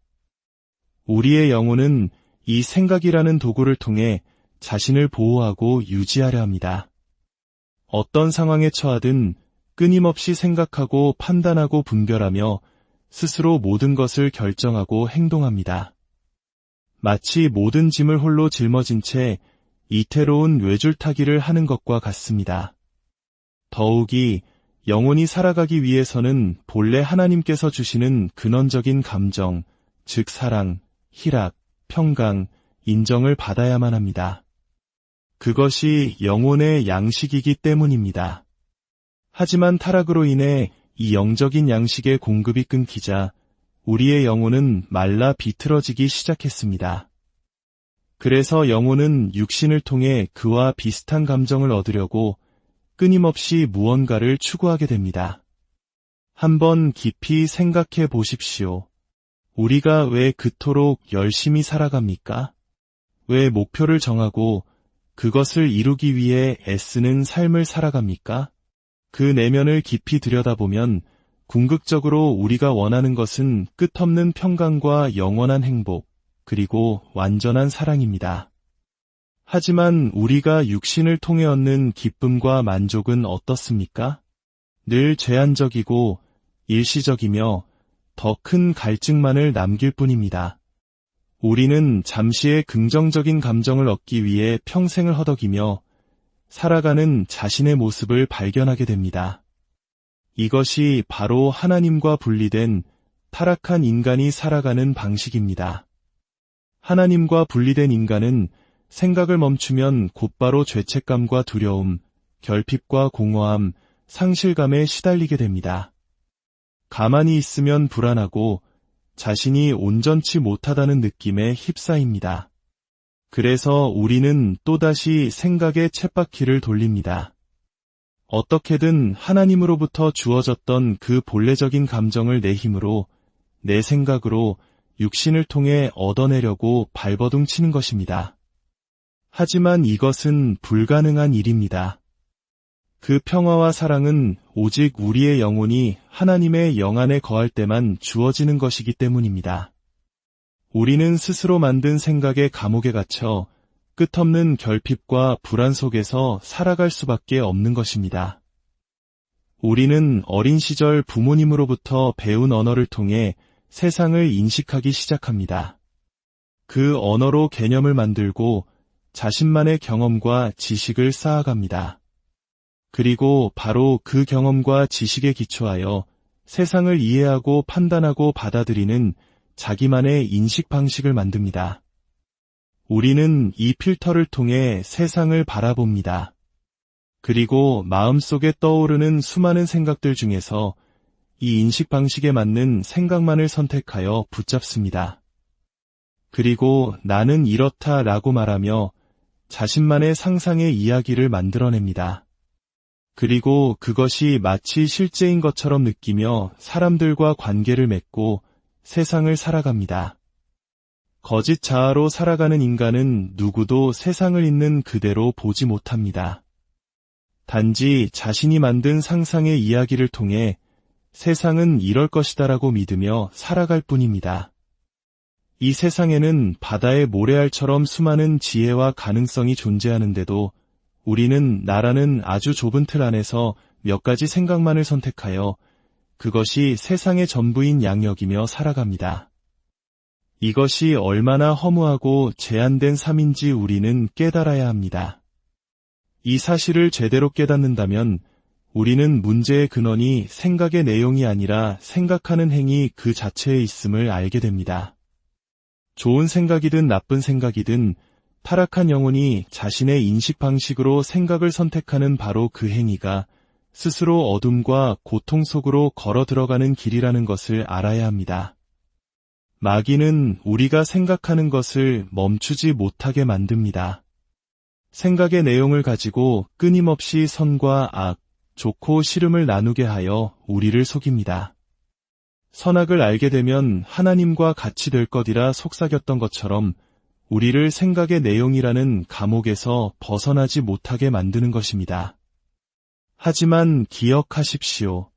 S1: 우리의 영혼은 이 생각이라는 도구를 통해 자신을 보호하고 유지하려 합니다. 어떤 상황에 처하든 끊임없이 생각하고 판단하고 분별하며 스스로 모든 것을 결정하고 행동합니다. 마치 모든 짐을 홀로 짊어진 채 이태로운 외줄타기를 하는 것과 같습니다. 더욱이 영혼이 살아가기 위해서는 본래 하나님께서 주시는 근원적인 감정, 즉 사랑, 희락, 평강, 인정을 받아야만 합니다. 그것이 영혼의 양식이기 때문입니다. 하지만 타락으로 인해 이 영적인 양식의 공급이 끊기자 우리의 영혼은 말라 비틀어지기 시작했습니다. 그래서 영혼은 육신을 통해 그와 비슷한 감정을 얻으려고 끊임없이 무언가를 추구하게 됩니다. 한번 깊이 생각해 보십시오. 우리가 왜 그토록 열심히 살아갑니까? 왜 목표를 정하고 그것을 이루기 위해 애쓰는 삶을 살아갑니까? 그 내면을 깊이 들여다보면 궁극적으로 우리가 원하는 것은 끝없는 평강과 영원한 행복, 그리고 완전한 사랑입니다. 하지만 우리가 육신을 통해 얻는 기쁨과 만족은 어떻습니까? 늘 제한적이고 일시적이며 더 큰 갈증만을 남길 뿐입니다. 우리는 잠시의 긍정적인 감정을 얻기 위해 평생을 허덕이며 살아가는 자신의 모습을 발견하게 됩니다. 이것이 바로 하나님과 분리된 타락한 인간이 살아가는 방식입니다. 하나님과 분리된 인간은 생각을 멈추면 곧바로 죄책감과 두려움, 결핍과 공허함, 상실감에 시달리게 됩니다. 가만히 있으면 불안하고 자신이 온전치 못하다는 느낌에 휩싸입니다. 그래서 우리는 또다시 생각의 쳇바퀴를 돌립니다. 어떻게든 하나님으로부터 주어졌던 그 본래적인 감정을 내 힘으로, 내 생각으로 육신을 통해 얻어내려고 발버둥 치는 것입니다. 하지만 이것은 불가능한 일입니다. 그 평화와 사랑은 오직 우리의 영혼이 하나님의 영 안에 거할 때만 주어지는 것이기 때문입니다. 우리는 스스로 만든 생각의 감옥에 갇혀 끝없는 결핍과 불안 속에서 살아갈 수밖에 없는 것입니다. 우리는 어린 시절 부모님으로부터 배운 언어를 통해 세상을 인식하기 시작합니다. 그 언어로 개념을 만들고 자신만의 경험과 지식을 쌓아갑니다. 그리고 바로 그 경험과 지식에 기초하여 세상을 이해하고 판단하고 받아들이는 자기만의 인식 방식을 만듭니다. 우리는 이 필터를 통해 세상을 바라봅니다. 그리고 마음속에 떠오르는 수많은 생각들 중에서 이 인식 방식에 맞는 생각만을 선택하여 붙잡습니다. 그리고 나는 이렇다라고 말하며 자신만의 상상의 이야기를 만들어냅니다. 그리고 그것이 마치 실제인 것처럼 느끼며 사람들과 관계를 맺고 세상을 살아갑니다. 거짓 자아로 살아가는 인간은 누구도 세상을 있는 그대로 보지 못합니다. 단지 자신이 만든 상상의 이야기를 통해 세상은 이럴 것이다라고 믿으며 살아갈 뿐입니다. 이 세상에는 바다의 모래알처럼 수많은 지혜와 가능성이 존재하는데도 우리는 나라는 아주 좁은 틀 안에서 몇 가지 생각만을 선택하여 그것이 세상의 전부인 양여기며 살아갑니다. 이것이 얼마나 허무하고 제한된 삶인지 우리는 깨달아야 합니다. 이 사실을 제대로 깨닫는다면 우리는 문제의 근원이 생각의 내용이 아니라 생각하는 행위 그 자체에 있음을 알게 됩니다. 좋은 생각이든 나쁜 생각이든 타락한 영혼이 자신의 인식 방식으로 생각을 선택하는 바로 그 행위가 스스로 어둠과 고통 속으로 걸어 들어가는 길이라는 것을 알아야 합니다. 마귀는 우리가 생각하는 것을 멈추지 못하게 만듭니다. 생각의 내용을 가지고 끊임없이 선과 악, 좋고 싫음을 나누게 하여 우리를 속입니다. 선악을 알게 되면 하나님과 같이 될 것이라 속삭였던 것처럼 우리를 생각의 내용이라는 감옥에서 벗어나지 못하게 만드는 것입니다. 하지만 기억하십시오.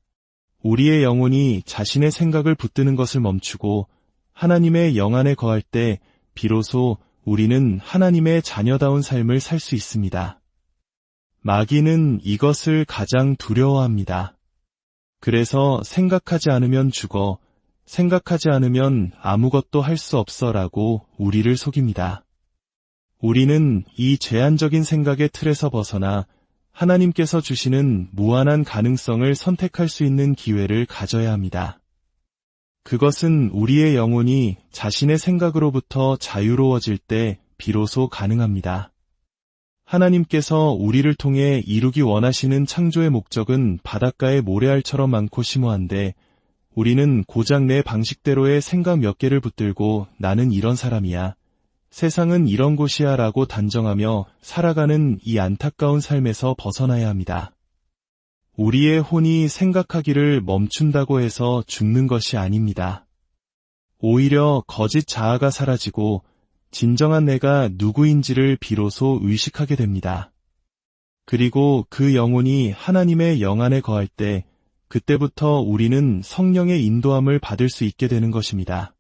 S1: 우리의 영혼이 자신의 생각을 붙드는 것을 멈추고 하나님의 영 안에 거할 때 비로소 우리는 하나님의 자녀다운 삶을 살 수 있습니다. 마귀는 이것을 가장 두려워합니다. 그래서 생각하지 않으면 죽어, 생각하지 않으면 아무것도 할 수 없어라고 우리를 속입니다. 우리는 이 제한적인 생각의 틀에서 벗어나 하나님께서 주시는 무한한 가능성을 선택할 수 있는 기회를 가져야 합니다. 그것은 우리의 영혼이 자신의 생각으로부터 자유로워질 때 비로소 가능합니다. 하나님께서 우리를 통해 이루기 원하시는 창조의 목적은 바닷가의 모래알처럼 많고 심오한데 우리는 고작 내 방식대로의 생각 몇 개를 붙들고 나는 이런 사람이야, 세상은 이런 곳이야 라고 단정하며 살아가는 이 안타까운 삶에서 벗어나야 합니다. 우리의 혼이 생각하기를 멈춘다고 해서 죽는 것이 아닙니다. 오히려 거짓 자아가 사라지고 진정한 내가 누구인지를 비로소 의식하게 됩니다. 그리고 그 영혼이 하나님의 영 안에 거할 때 그때부터 우리는 성령의 인도함을 받을 수 있게 되는 것입니다.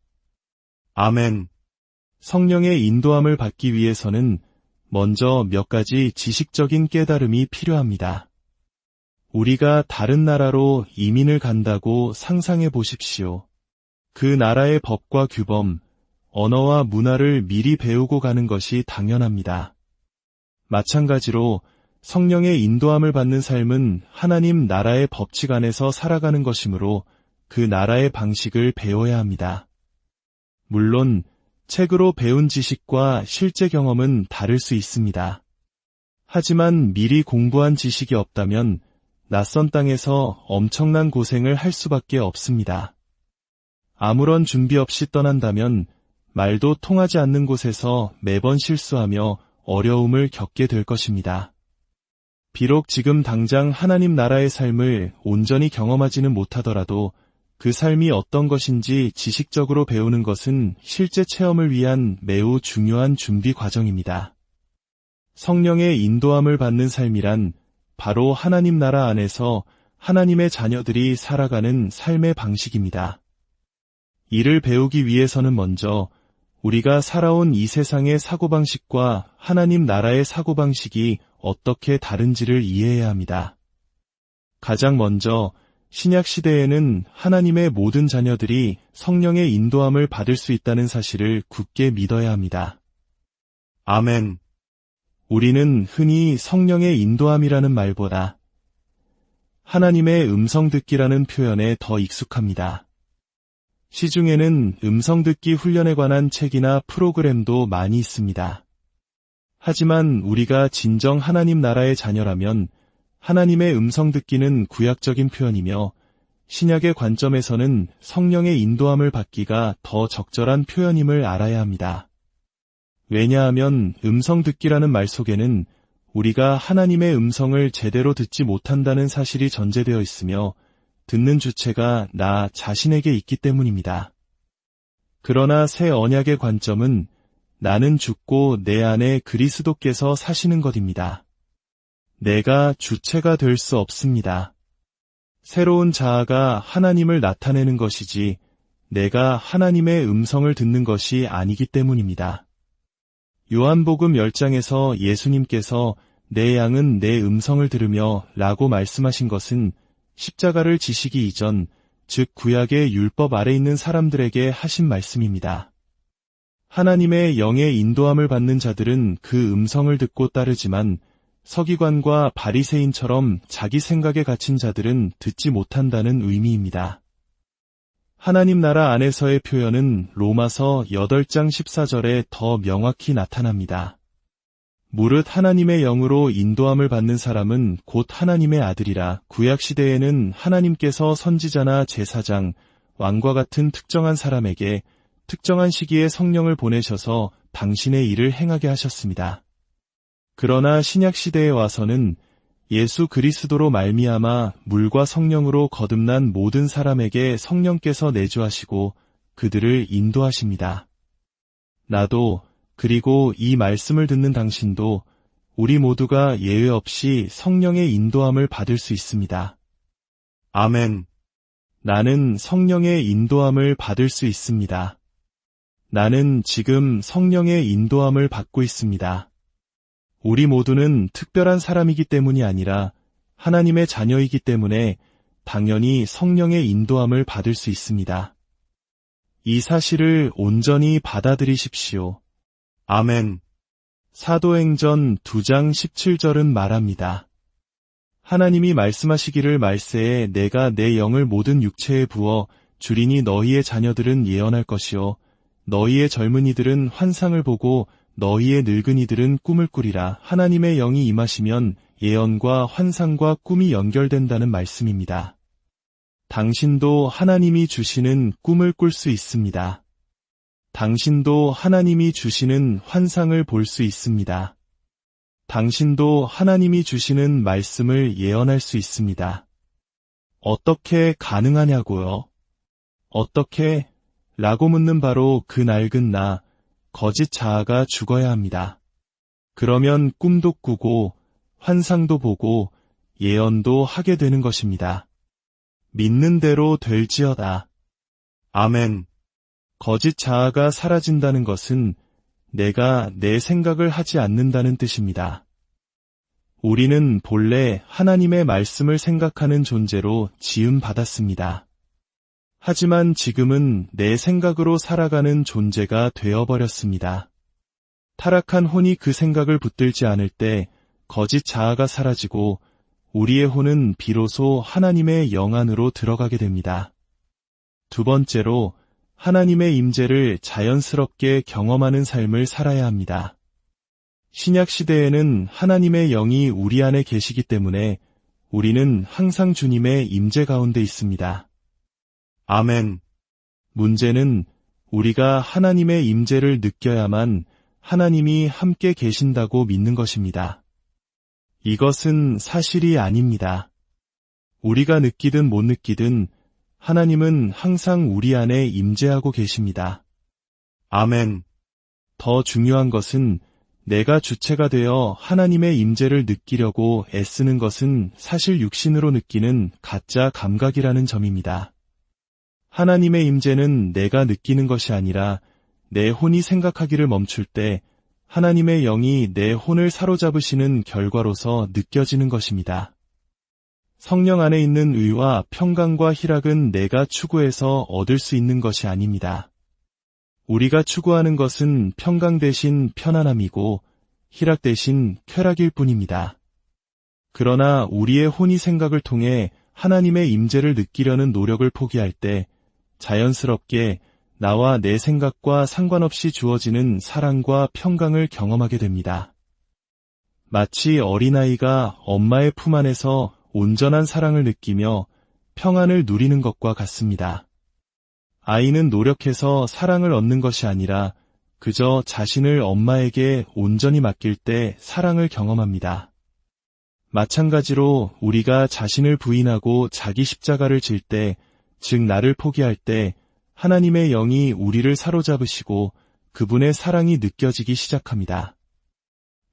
S2: 아멘.
S1: 성령의 인도함을 받기 위해서는 먼저 몇 가지 지식적인 깨달음이 필요합니다. 우리가 다른 나라로 이민을 간다고 상상해 보십시오. 그 나라의 법과 규범, 언어와 문화를 미리 배우고 가는 것이 당연합니다. 마찬가지로 성령의 인도함을 받는 삶은 하나님 나라의 법칙 안에서 살아가는 것이므로 그 나라의 방식을 배워야 합니다. 물론 책으로 배운 지식과 실제 경험은 다를 수 있습니다. 하지만 미리 공부한 지식이 없다면 낯선 땅에서 엄청난 고생을 할 수밖에 없습니다. 아무런 준비 없이 떠난다면 말도 통하지 않는 곳에서 매번 실수하며 어려움을 겪게 될 것입니다. 비록 지금 당장 하나님 나라의 삶을 온전히 경험하지는 못하더라도 그 삶이 어떤 것인지 지식적으로 배우는 것은 실제 체험을 위한 매우 중요한 준비 과정입니다. 성령의 인도함을 받는 삶이란 바로 하나님 나라 안에서 하나님의 자녀들이 살아가는 삶의 방식입니다. 이를 배우기 위해서는 먼저 우리가 살아온 이 세상의 사고방식과 하나님 나라의 사고방식이 어떻게 다른지를 이해해야 합니다. 가장 먼저 신약 시대에는 하나님의 모든 자녀들이 성령의 인도함을 받을 수 있다는 사실을 굳게 믿어야 합니다.
S2: 아멘.
S1: 우리는 흔히 성령의 인도함이라는 말보다 하나님의 음성 듣기라는 표현에 더 익숙합니다. 시중에는 음성 듣기 훈련에 관한 책이나 프로그램도 많이 있습니다. 하지만 우리가 진정 하나님 나라의 자녀라면 하나님의 음성 듣기는 구약적인 표현이며 신약의 관점에서는 성령의 인도함을 받기가 더 적절한 표현임을 알아야 합니다. 왜냐하면 음성 듣기라는 말 속에는 우리가 하나님의 음성을 제대로 듣지 못한다는 사실이 전제되어 있으며 듣는 주체가 나 자신에게 있기 때문입니다. 그러나 새 언약의 관점은 나는 죽고 내 안에 그리스도께서 사시는 것입니다. 내가 주체가 될 수 없습니다. 새로운 자아가 하나님을 나타내는 것이지 내가 하나님의 음성을 듣는 것이 아니기 때문입니다. 요한복음 10장에서 예수님께서 내 양은 내 음성을 들으며 라고 말씀하신 것은 십자가를 지시기 이전, 즉 구약의 율법 아래 있는 사람들에게 하신 말씀입니다. 하나님의 영의 인도함을 받는 자들은 그 음성을 듣고 따르지만 서기관과 바리새인처럼 자기 생각에 갇힌 자들은 듣지 못한다는 의미입니다. 하나님 나라 안에서의 표현은 로마서 8장 14절에 더 명확히 나타납니다. 무릇 하나님의 영으로 인도함을 받는 사람은 곧 하나님의 아들이라. 구약시대에는 하나님께서 선지자나 제사장, 왕과 같은 특정한 사람에게 특정한 시기에 성령을 보내셔서 당신의 일을 행하게 하셨습니다. 그러나 신약시대에 와서는 예수 그리스도로 말미암아 물과 성령으로 거듭난 모든 사람에게 성령께서 내주하시고 그들을 인도하십니다. 나도 그리고 이 말씀을 듣는 당신도 우리 모두가 예외 없이 성령의 인도함을 받을 수 있습니다.
S2: 아멘.
S1: 나는 성령의 인도함을 받을 수 있습니다. 나는 지금 성령의 인도함을 받고 있습니다. 우리 모두는 특별한 사람이기 때문이 아니라 하나님의 자녀이기 때문에 당연히 성령의 인도함을 받을 수 있습니다. 이 사실을 온전히 받아들이십시오.
S2: 아멘.
S1: 사도행전 2장 17절은 말합니다. 하나님이 말씀하시기를 말세에 내가 내 영을 모든 육체에 부어 주리니 너희의 자녀들은 예언할 것이요 너희의 젊은이들은 환상을 보고 너희의 늙은이들은 꿈을 꾸리라. 하나님의 영이 임하시면 예언과 환상과 꿈이 연결된다는 말씀입니다. 당신도 하나님이 주시는 꿈을 꿀 수 있습니다. 당신도 하나님이 주시는 환상을 볼 수 있습니다. 당신도 하나님이 주시는 말씀을 예언할 수 있습니다. 어떻게 가능하냐고요? 어떻게? 라고 묻는 바로 그 낡은 나, 거짓 자아가 죽어야 합니다. 그러면 꿈도 꾸고 환상도 보고 예언도 하게 되는 것입니다. 믿는 대로 될지어다.
S2: 아멘.
S1: 거짓 자아가 사라진다는 것은 내가 내 생각을 하지 않는다는 뜻입니다. 우리는 본래 하나님의 말씀을 생각하는 존재로 지음받았습니다. 하지만 지금은 내 생각으로 살아가는 존재가 되어버렸습니다. 타락한 혼이 그 생각을 붙들지 않을 때 거짓 자아가 사라지고 우리의 혼은 비로소 하나님의 영 안으로 들어가게 됩니다. 두 번째로 하나님의 임재를 자연스럽게 경험하는 삶을 살아야 합니다. 신약 시대에는 하나님의 영이 우리 안에 계시기 때문에 우리는 항상 주님의 임재 가운데 있습니다.
S2: 아멘.
S1: 문제는 우리가 하나님의 임재를 느껴야만 하나님이 함께 계신다고 믿는 것입니다. 이것은 사실이 아닙니다. 우리가 느끼든 못 느끼든 하나님은 항상 우리 안에 임재하고 계십니다.
S2: 아멘.
S1: 더 중요한 것은 내가 주체가 되어 하나님의 임재를 느끼려고 애쓰는 것은 사실 육신으로 느끼는 가짜 감각이라는 점입니다. 하나님의 임재는 내가 느끼는 것이 아니라 내 혼이 생각하기를 멈출 때 하나님의 영이 내 혼을 사로잡으시는 결과로서 느껴지는 것입니다. 성령 안에 있는 의와 평강과 희락은 내가 추구해서 얻을 수 있는 것이 아닙니다. 우리가 추구하는 것은 평강 대신 편안함이고 희락 대신 쾌락일 뿐입니다. 그러나 우리의 혼이 생각을 통해 하나님의 임재를 느끼려는 노력을 포기할 때 자연스럽게 나와 내 생각과 상관없이 주어지는 사랑과 평강을 경험하게 됩니다. 마치 어린아이가 엄마의 품 안에서 온전한 사랑을 느끼며 평안을 누리는 것과 같습니다. 아이는 노력해서 사랑을 얻는 것이 아니라 그저 자신을 엄마에게 온전히 맡길 때 사랑을 경험합니다. 마찬가지로 우리가 자신을 부인하고 자기 십자가를 질 때, 즉 나를 포기할 때 하나님의 영이 우리를 사로잡으시고 그분의 사랑이 느껴지기 시작합니다.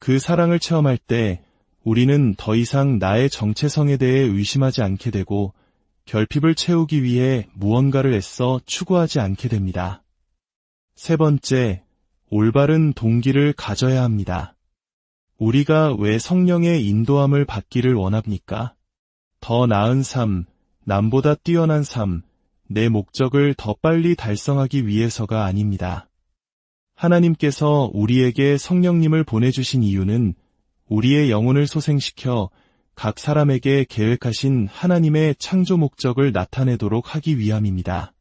S1: 그 사랑을 체험할 때 우리는 더 이상 나의 정체성에 대해 의심하지 않게 되고 결핍을 채우기 위해 무언가를 애써 추구하지 않게 됩니다. 세 번째, 올바른 동기를 가져야 합니다. 우리가 왜 성령의 인도함을 받기를 원합니까? 더 나은 삶, 남보다 뛰어난 삶, 내 목적을 더 빨리 달성하기 위해서가 아닙니다. 하나님께서 우리에게 성령님을 보내주신 이유는 우리의 영혼을 소생시켜 각 사람에게 계획하신 하나님의 창조 목적을 나타내도록 하기 위함입니다.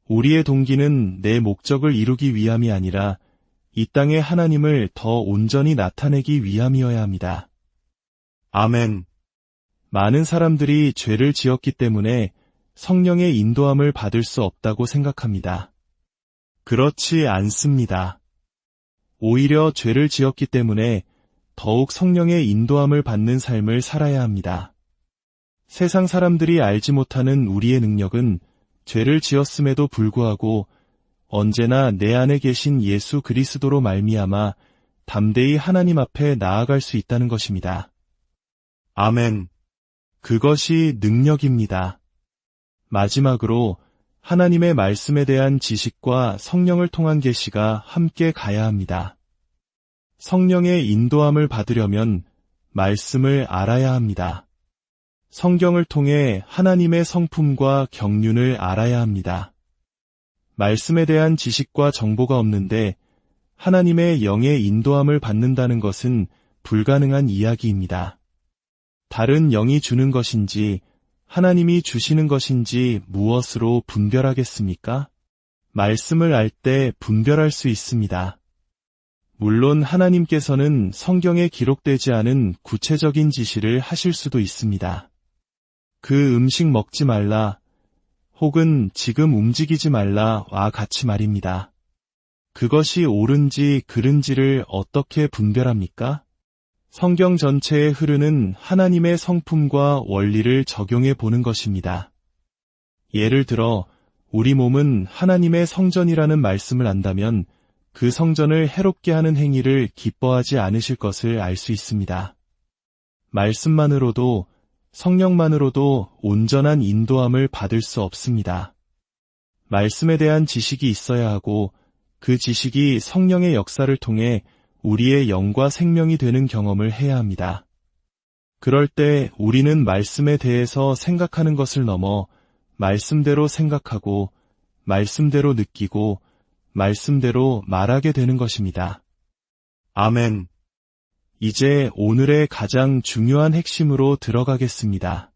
S1: 우리의 동기는 내 목적을 이루기 위함이 아니라 이 땅에 하나님을 더 온전히 나타내기 위함이어야 합니다.
S2: 아멘.
S1: 많은 사람들이 죄를 지었기 때문에 성령의 인도함을 받을 수 없다고 생각합니다. 그렇지 않습니다. 오히려 죄를 지었기 때문에 더욱 성령의 인도함을 받는 삶을 살아야 합니다. 세상 사람들이 알지 못하는 우리의 능력은 죄를 지었음에도 불구하고 언제나 내 안에 계신 예수 그리스도로 말미암아 담대히 하나님 앞에 나아갈 수 있다는 것입니다.
S2: 아멘.
S1: 그것이 능력입니다. 마지막으로 하나님의 말씀에 대한 지식과 성령을 통한 계시가 함께 가야 합니다. 성령의 인도함을 받으려면 말씀을 알아야 합니다. 성경을 통해 하나님의 성품과 경륜을 알아야 합니다. 말씀에 대한 지식과 정보가 없는데 하나님의 영의 인도함을 받는다는 것은 불가능한 이야기입니다. 다른 영이 주는 것인지 하나님이 주시는 것인지 무엇으로 분별하겠습니까? 말씀을 알 때 분별할 수 있습니다. 물론 하나님께서는 성경에 기록되지 않은 구체적인 지시를 하실 수도 있습니다. 그 음식 먹지 말라, 혹은 지금 움직이지 말라와 같이 말입니다. 그것이 옳은지 그른지를 어떻게 분별합니까? 성경 전체에 흐르는 하나님의 성품과 원리를 적용해 보는 것입니다. 예를 들어 우리 몸은 하나님의 성전이라는 말씀을 안다면 그 성전을 해롭게 하는 행위를 기뻐하지 않으실 것을 알 수 있습니다. 말씀만으로도 성령만으로도 온전한 인도함을 받을 수 없습니다. 말씀에 대한 지식이 있어야 하고 그 지식이 성령의 역사를 통해 우리의 영과 생명이 되는 경험을 해야 합니다. 그럴 때 우리는 말씀에 대해서 생각하는 것을 넘어 말씀대로 생각하고 말씀대로 느끼고 말씀대로 말하게 되는 것입니다.
S2: 아멘.
S1: 이제 오늘의 가장 중요한 핵심으로 들어가겠습니다.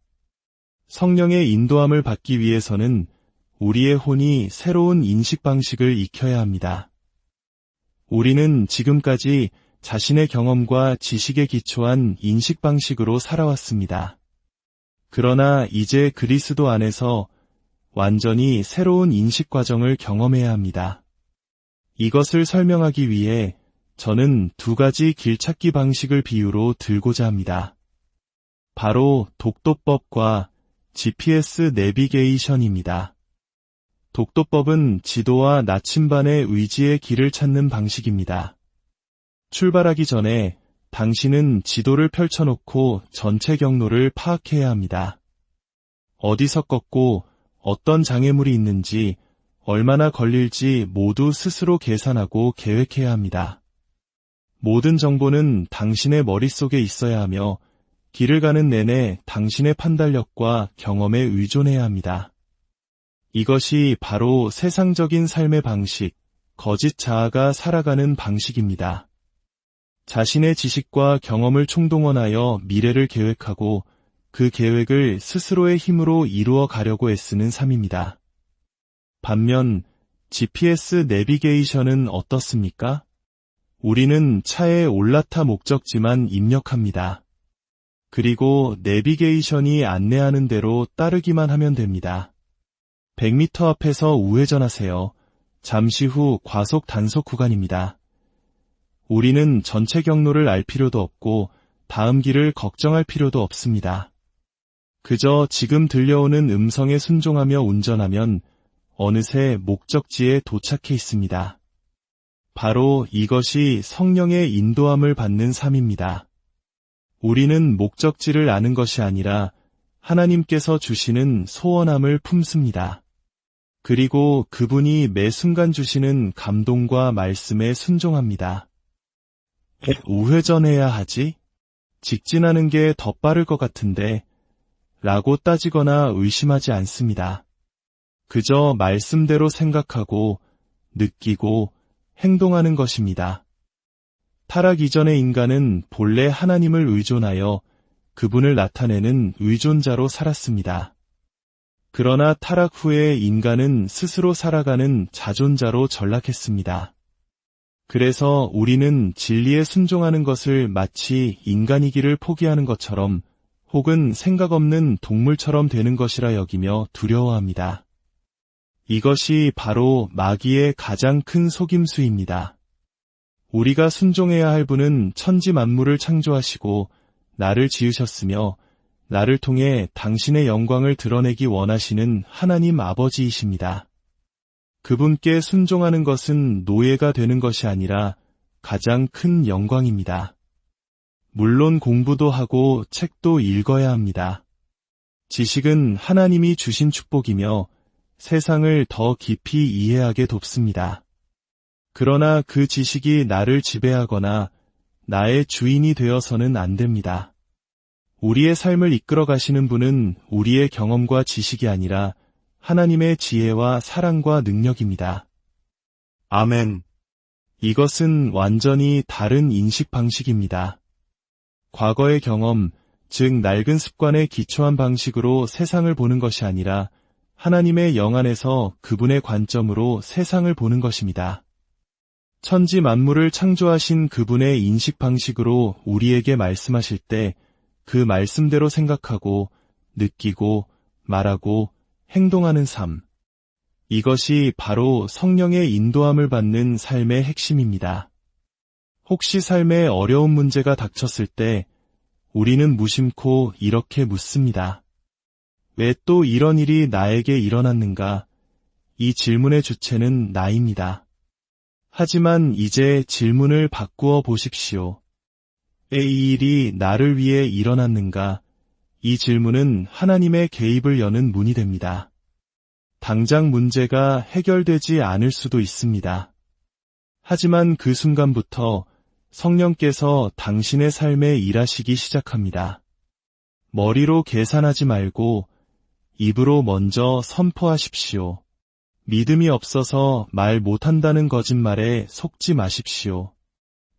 S1: 성령의 인도함을 받기 위해서는 우리의 혼이 새로운 인식 방식을 익혀야 합니다. 우리는 지금까지 자신의 경험과 지식에 기초한 인식 방식으로 살아왔습니다. 그러나 이제 그리스도 안에서 완전히 새로운 인식 과정을 경험해야 합니다. 이것을 설명하기 위해 저는 두 가지 길찾기 방식을 비유로 들고자 합니다. 바로 독도법과 GPS 내비게이션입니다. 독도법은 지도와 나침반의 의지의 길을 찾는 방식입니다. 출발하기 전에 당신은 지도를 펼쳐놓고 전체 경로를 파악해야 합니다. 어디서 꺾고 어떤 장애물이 있는지, 얼마나 걸릴지 모두 스스로 계산하고 계획해야 합니다. 모든 정보는 당신의 머릿속에 있어야 하며 길을 가는 내내 당신의 판단력과 경험에 의존해야 합니다. 이것이 바로 세상적인 삶의 방식, 거짓 자아가 살아가는 방식입니다. 자신의 지식과 경험을 총동원하여 미래를 계획하고 그 계획을 스스로의 힘으로 이루어 가려고 애쓰는 삶입니다. 반면 GPS 내비게이션은 어떻습니까? 우리는 차에 올라타 목적지만 입력합니다. 그리고 내비게이션이 안내하는 대로 따르기만 하면 됩니다. 100m 앞에서 우회전하세요. 잠시 후 과속 단속 구간입니다. 우리는 전체 경로를 알 필요도 없고 다음 길을 걱정할 필요도 없습니다. 그저 지금 들려오는 음성에 순종하며 운전하면 어느새 목적지에 도착해 있습니다. 바로 이것이 성령의 인도함을 받는 삶입니다. 우리는 목적지를 아는 것이 아니라 하나님께서 주시는 소원함을 품습니다. 그리고 그분이 매 순간 주시는 감동과 말씀에 순종합니다. 우회전해야 하지? 직진하는 게 더 빠를 것 같은데 라고 따지거나 의심하지 않습니다. 그저 말씀대로 생각하고 느끼고 행동하는 것입니다. 타락 이전의 인간은 본래 하나님을 의존하여 그분을 나타내는 의존자로 살았습니다. 그러나 타락 후에 인간은 스스로 살아가는 자존자로 전락했습니다. 그래서 우리는 진리에 순종하는 것을 마치 인간이기를 포기하는 것처럼 혹은 생각 없는 동물처럼 되는 것이라 여기며 두려워합니다. 이것이 바로 마귀의 가장 큰 속임수입니다. 우리가 순종해야 할 분은 천지 만물을 창조하시고 나를 지으셨으며 나를 통해 당신의 영광을 드러내기 원하시는 하나님 아버지이십니다. 그분께 순종하는 것은 노예가 되는 것이 아니라 가장 큰 영광입니다. 물론 공부도 하고 책도 읽어야 합니다. 지식은 하나님이 주신 축복이며 세상을 더 깊이 이해하게 돕습니다. 그러나 그 지식이 나를 지배하거나 나의 주인이 되어서는 안 됩니다. 우리의 삶을 이끌어 가시는 분은 우리의 경험과 지식이 아니라 하나님의 지혜와 사랑과 능력입니다.
S2: 아멘.
S1: 이것은 완전히 다른 인식 방식입니다. 과거의 경험, 즉 낡은 습관에 기초한 방식으로 세상을 보는 것이 아니라 하나님의 영 안에서 그분의 관점으로 세상을 보는 것입니다. 천지 만물을 창조하신 그분의 인식 방식으로 우리에게 말씀하실 때 그 말씀대로 생각하고 느끼고 말하고 행동하는 삶. 이것이 바로 성령의 인도함을 받는 삶의 핵심입니다. 혹시 삶에 어려운 문제가 닥쳤을 때 우리는 무심코 이렇게 묻습니다. 왜 또 이런 일이 나에게 일어났는가? 이 질문의 주체는 나입니다. 하지만 이제 질문을 바꾸어 보십시오. 왜 이 일이 나를 위해 일어났는가? 이 질문은 하나님의 개입을 여는 문이 됩니다. 당장 문제가 해결되지 않을 수도 있습니다. 하지만 그 순간부터 성령께서 당신의 삶에 일하시기 시작합니다. 머리로 계산하지 말고 입으로 먼저 선포하십시오. 믿음이 없어서 말 못한다는 거짓말에 속지 마십시오.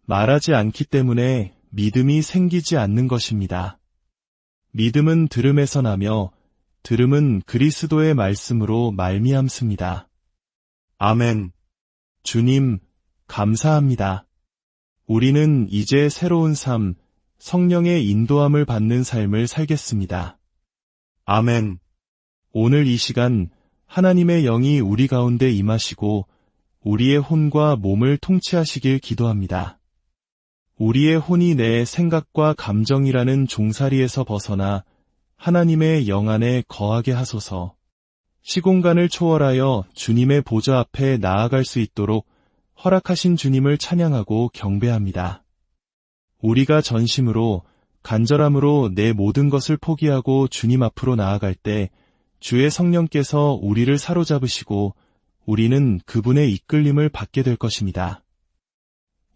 S1: 말하지 않기 때문에 믿음이 생기지 않는 것입니다. 믿음은 들음에서 나며 들음은 그리스도의 말씀으로 말미암습니다.
S2: 아멘.
S1: 주님, 감사합니다. 우리는 이제 새로운 삶, 성령의 인도함을 받는 삶을 살겠습니다.
S2: 아멘.
S1: 오늘 이 시간 하나님의 영이 우리 가운데 임하시고 우리의 혼과 몸을 통치하시길 기도합니다. 우리의 혼이 내 생각과 감정이라는 종살이에서 벗어나 하나님의 영 안에 거하게 하소서. 시공간을 초월하여 주님의 보좌 앞에 나아갈 수 있도록 허락하신 주님을 찬양하고 경배합니다. 우리가 전심으로 간절함으로 내 모든 것을 포기하고 주님 앞으로 나아갈 때 주의 성령께서 우리를 사로잡으시고 우리는 그분의 이끌림을 받게 될 것입니다.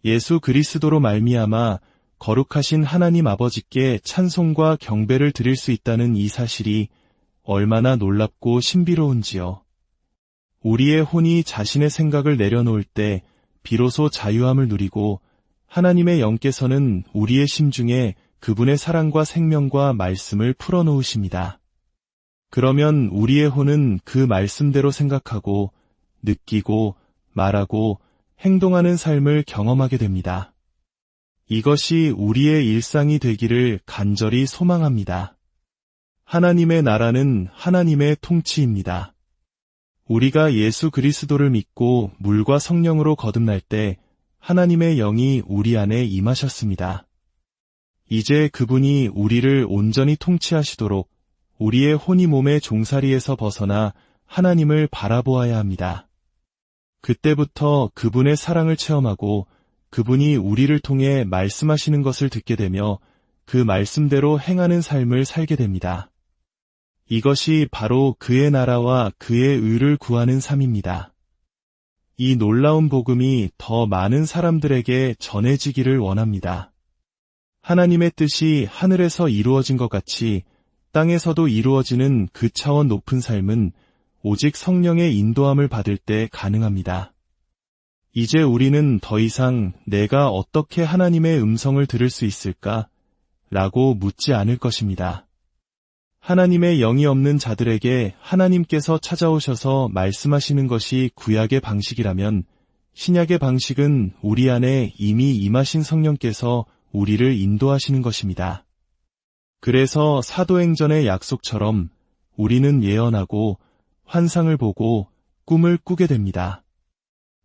S1: 예수 그리스도로 말미암아 거룩하신 하나님 아버지께 찬송과 경배를 드릴 수 있다는 이 사실이 얼마나 놀랍고 신비로운지요. 우리의 혼이 자신의 생각을 내려놓을 때 비로소 자유함을 누리고 하나님의 영께서는 우리의 심중에 그분의 사랑과 생명과 말씀을 풀어놓으십니다. 그러면 우리의 혼은 그 말씀대로 생각하고 느끼고 말하고 행동하는 삶을 경험하게 됩니다. 이것이 우리의 일상이 되기를 간절히 소망합니다. 하나님의 나라는 하나님의 통치입니다. 우리가 예수 그리스도를 믿고 물과 성령으로 거듭날 때 하나님의 영이 우리 안에 임하셨습니다. 이제 그분이 우리를 온전히 통치하시도록 우리의 혼이 몸의 종살이에서 벗어나 하나님을 바라보아야 합니다. 그때부터 그분의 사랑을 체험하고 그분이 우리를 통해 말씀하시는 것을 듣게 되며 그 말씀대로 행하는 삶을 살게 됩니다. 이것이 바로 그의 나라와 그의 의를 구하는 삶입니다. 이 놀라운 복음이 더 많은 사람들에게 전해지기를 원합니다. 하나님의 뜻이 하늘에서 이루어진 것 같이 땅에서도 이루어지는 그 차원 높은 삶은 오직 성령의 인도함을 받을 때 가능합니다. 이제 우리는 더 이상 내가 어떻게 하나님의 음성을 들을 수 있을까? 라고 묻지 않을 것입니다. 하나님의 영이 없는 자들에게 하나님께서 찾아오셔서 말씀하시는 것이 구약의 방식이라면 신약의 방식은 우리 안에 이미 임하신 성령께서 우리를 인도하시는 것입니다. 그래서 사도행전의 약속처럼 우리는 예언하고 환상을 보고 꿈을 꾸게 됩니다.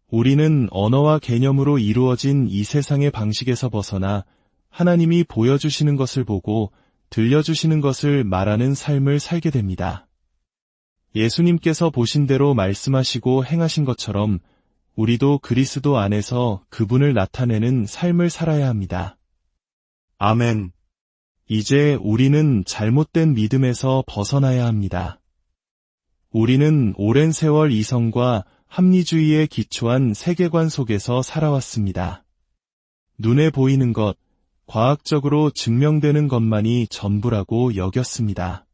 S1: 우리는 언어와 개념으로 이루어진 이 세상의 방식에서 벗어나 하나님이 보여주시는 것을 보고 들려주시는 것을 말하는 삶을 살게 됩니다. 예수님께서 보신 대로 말씀하시고 행하신 것처럼 우리도 그리스도 안에서 그분을 나타내는 삶을 살아야 합니다.
S2: 아멘.
S1: 이제 우리는 잘못된 믿음에서 벗어나야 합니다. 우리는 오랜 세월 이성과 합리주의에 기초한 세계관 속에서 살아왔습니다. 눈에 보이는 것, 과학적으로 증명되는 것만이 전부라고 여겼습니다.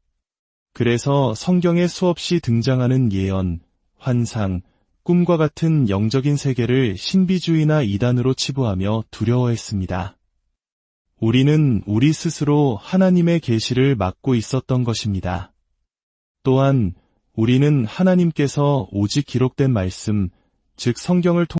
S1: 그래서 성경에 수없이 등장하는 예언, 환상, 꿈과 같은 영적인 세계를 신비주의나 이단으로 치부하며 두려워했습니다. 우리는 우리 스스로 하나님의 계시를 막고 있었던 것입니다. 또한 우리는 하나님께서 오직 기록된 말씀, 즉 성경을 통해